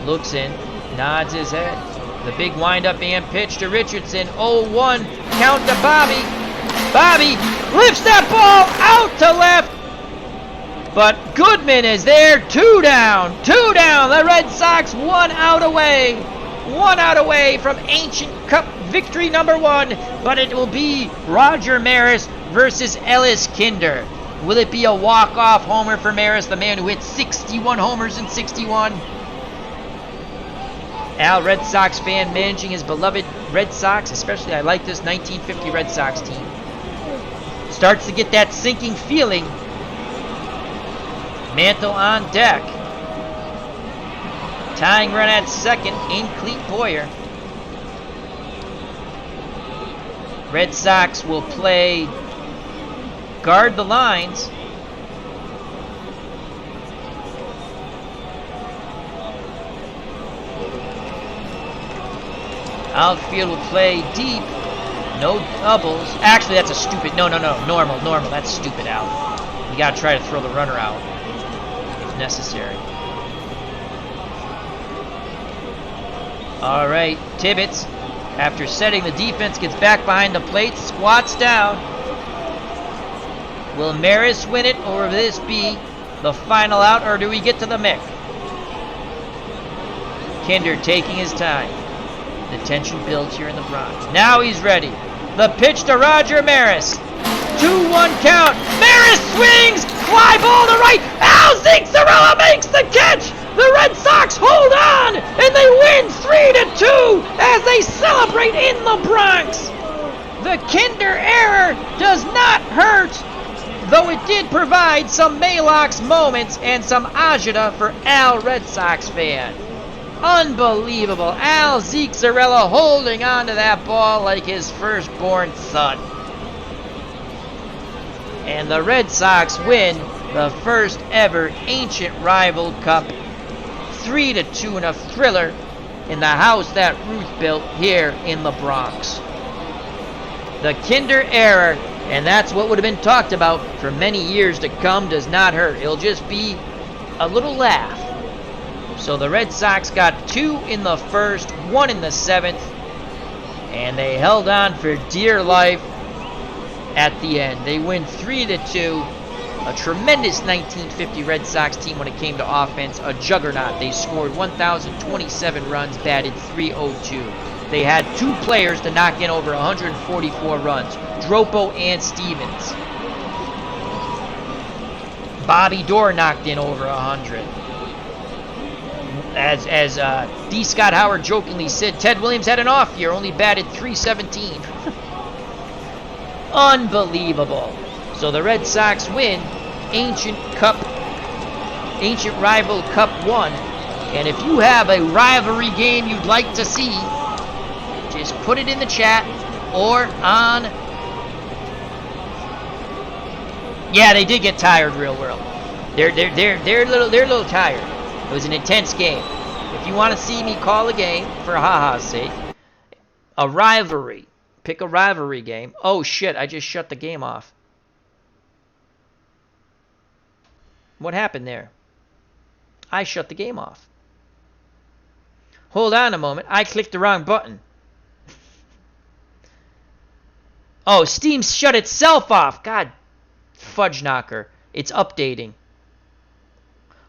looks in, nods his head. The big wind-up and pitch to Richardson. 0-1, count to Bobby. Bobby lifts that ball out to left. But Goodman is there. 2 down. 2 down. The Red Sox 1 out away. 1 out away from Ancient Cup victory number 1. But it will be Roger Maris versus Ellis Kinder. Will it be a walk-off homer for Maris, the man who hit 61 homers in 61? Al, Red Sox fan, managing his beloved Red Sox, especially I like this 1950 Red Sox team. Starts to get that sinking feeling. Mantle on deck. Tying run at second in Clete Boyer. Red Sox will play guard the lines. Outfield will play deep. No doubles. Actually, that's a stupid... No. Normal. That's stupid out. You got to try to throw the runner out if necessary. All right. Tibbetts, after setting the defense, gets back behind the plate, squats down. Will Maris win it, or will this be the final out, or do we get to the Mick? Kinder taking his time. The tension builds here in the Bronx. Now he's ready. The pitch to Roger Maris. 2-1 count. Maris swings. Fly ball to right. Al Zixarella makes the catch. The Red Sox hold on, and they win 3-2 as they celebrate in the Bronx. The Kinder error does not hurt, though it did provide some Malox moments and some agita for Al Red Sox fan. Unbelievable. Al Zixarella holding on to that ball like his firstborn son. And the Red Sox win the first ever Ancient Rival Cup 3-2 in a thriller in the house that Ruth built here in the Bronx. The Kinder error, and that's what would have been talked about for many years to come, does not hurt. It'll just be a little laugh. So the Red Sox got 2 in the first, 1 in the 7th, and they held on for dear life at the end. They win 3-2. A tremendous 1950 Red Sox team when it came to offense. A juggernaut. They scored 1,027 runs, batted .302. They had 2 players to knock in over 144 runs, Dropo and Stevens. Bobby Dorr knocked in over 100. As D. Scott Howard jokingly said, Ted Williams had an off year, only batted .317. Unbelievable. So the Red Sox win Ancient Rival Cup 1. And if you have a rivalry game you'd like to see, just put it in the chat or on. Yeah, they did get tired, real world. They're a little tired. It was an intense game. If you want to see me call a game for ha-ha's sake, a rivalry. Pick a rivalry game. Oh shit, I just shut the game off. What happened there? I shut the game off. Hold on a moment. I clicked the wrong button. Oh, Steam shut itself off. God, fudge knocker. It's updating.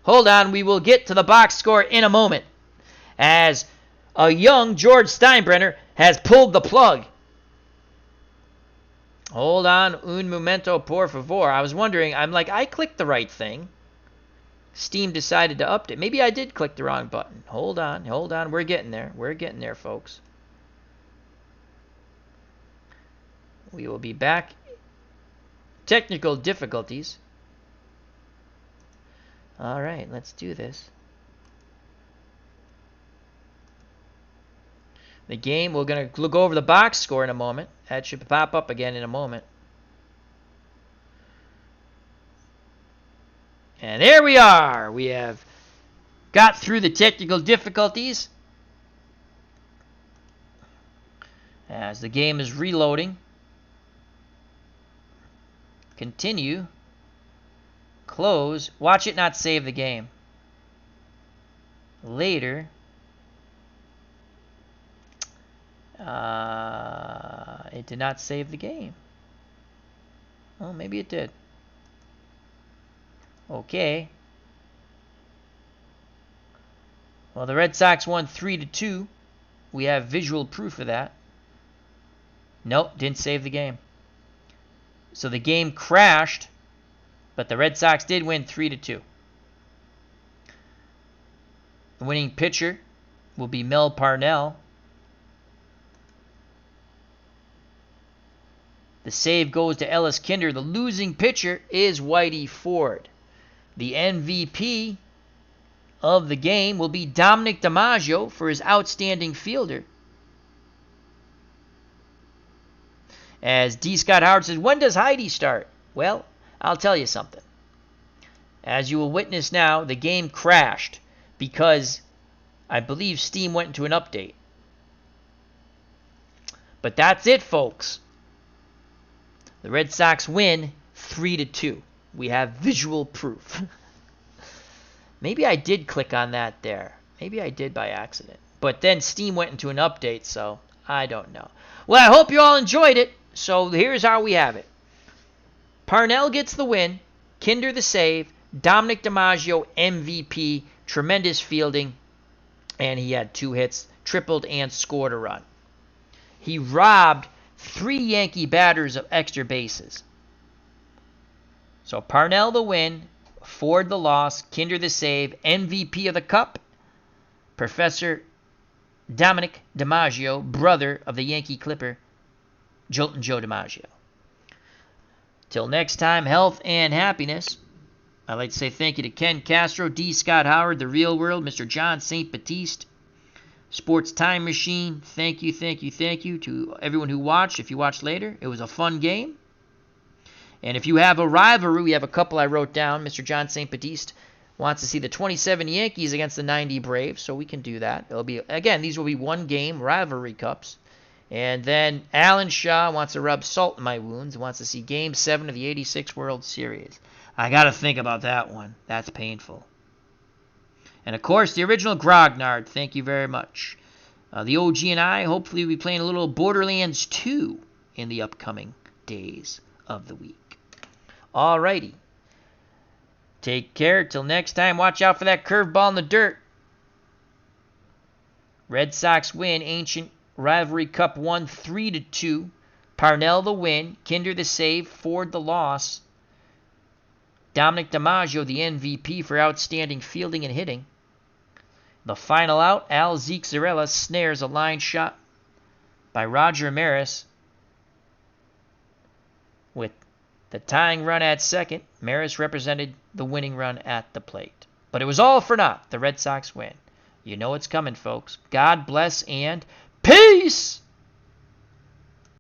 Hold on. We will get to the box score in a moment. As a young George Steinbrenner has pulled the plug. Hold on. Un momento, por favor. I was wondering. I'm like, I clicked the right thing. Steam decided to update. Maybe I did click the wrong button. Hold on. We're getting there. We're getting there, folks. We will be back. Technical difficulties. All right, let's do this. The game, we're going to go over the box score in a moment. That should pop up again in a moment. And there we are. We have got through the technical difficulties. As the game is reloading. Continue. Close. Watch it not save the game. Later. It did not save the game. Well, maybe it did. Okay. Well, the Red Sox won 3-2. We have visual proof of that. Nope, didn't save the game. So the game crashed, but the Red Sox did win 3-2. The winning pitcher will be Mel Parnell. The save goes to Ellis Kinder. The losing pitcher is Whitey Ford. The MVP of the game will be Dominic DiMaggio for his outstanding fielder. As D. Scott Howard says, when does Heidi start? Well, I'll tell you something. As you will witness now, the game crashed because I believe Steam went into an update. But that's it, folks. The Red Sox win 3-2. We have visual proof. Maybe I did click on that there. Maybe I did by accident. But then Steam went into an update, so I don't know. Well, I hope you all enjoyed it. So here's how we have it. Parnell gets the win. Kinder the save. Dominic DiMaggio MVP. Tremendous fielding. And he had 2 hits. tripled, and scored a run. He robbed 3 Yankee batters of extra bases. So Parnell the win, Ford the loss, Kinder the save, MVP of the Cup, Professor Dominic DiMaggio, brother of the Yankee Clipper, Joltin' Joe DiMaggio. Till next time, health and happiness. I'd like to say thank you to Ken Castro, D. Scott Howard, The Real World, Mr. John St. Baptiste, Sports Time Machine. Thank you to everyone who watched. If you watched later, it was a fun game. And if you have a rivalry, we have a couple I wrote down. Mr. John St. Baptiste wants to see the 27 Yankees against the 90 Braves, so we can do that. It'll be, again, these will be one-game rivalry cups. And then Alan Shaw wants to rub salt in my wounds, wants to see Game 7 of the 86 World Series. I got to think about that one. That's painful. And, of course, the original Grognard, thank you very much. The OG and I, hopefully, will be playing a little Borderlands 2 in the upcoming days of the week. Alrighty. Take care. Till next time, watch out for that curveball in the dirt. Red Sox win. Ancient Rivalry Cup 1, 3-2. Parnell the win. Kinder the save. Ford the loss. Dominic DiMaggio the MVP for outstanding fielding and hitting. The final out, Al Zerella snares a line shot by Roger Maris. With the tying run at second, Maris represented the winning run at the plate. But it was all for naught. The Red Sox win. You know it's coming, folks. God bless and peace!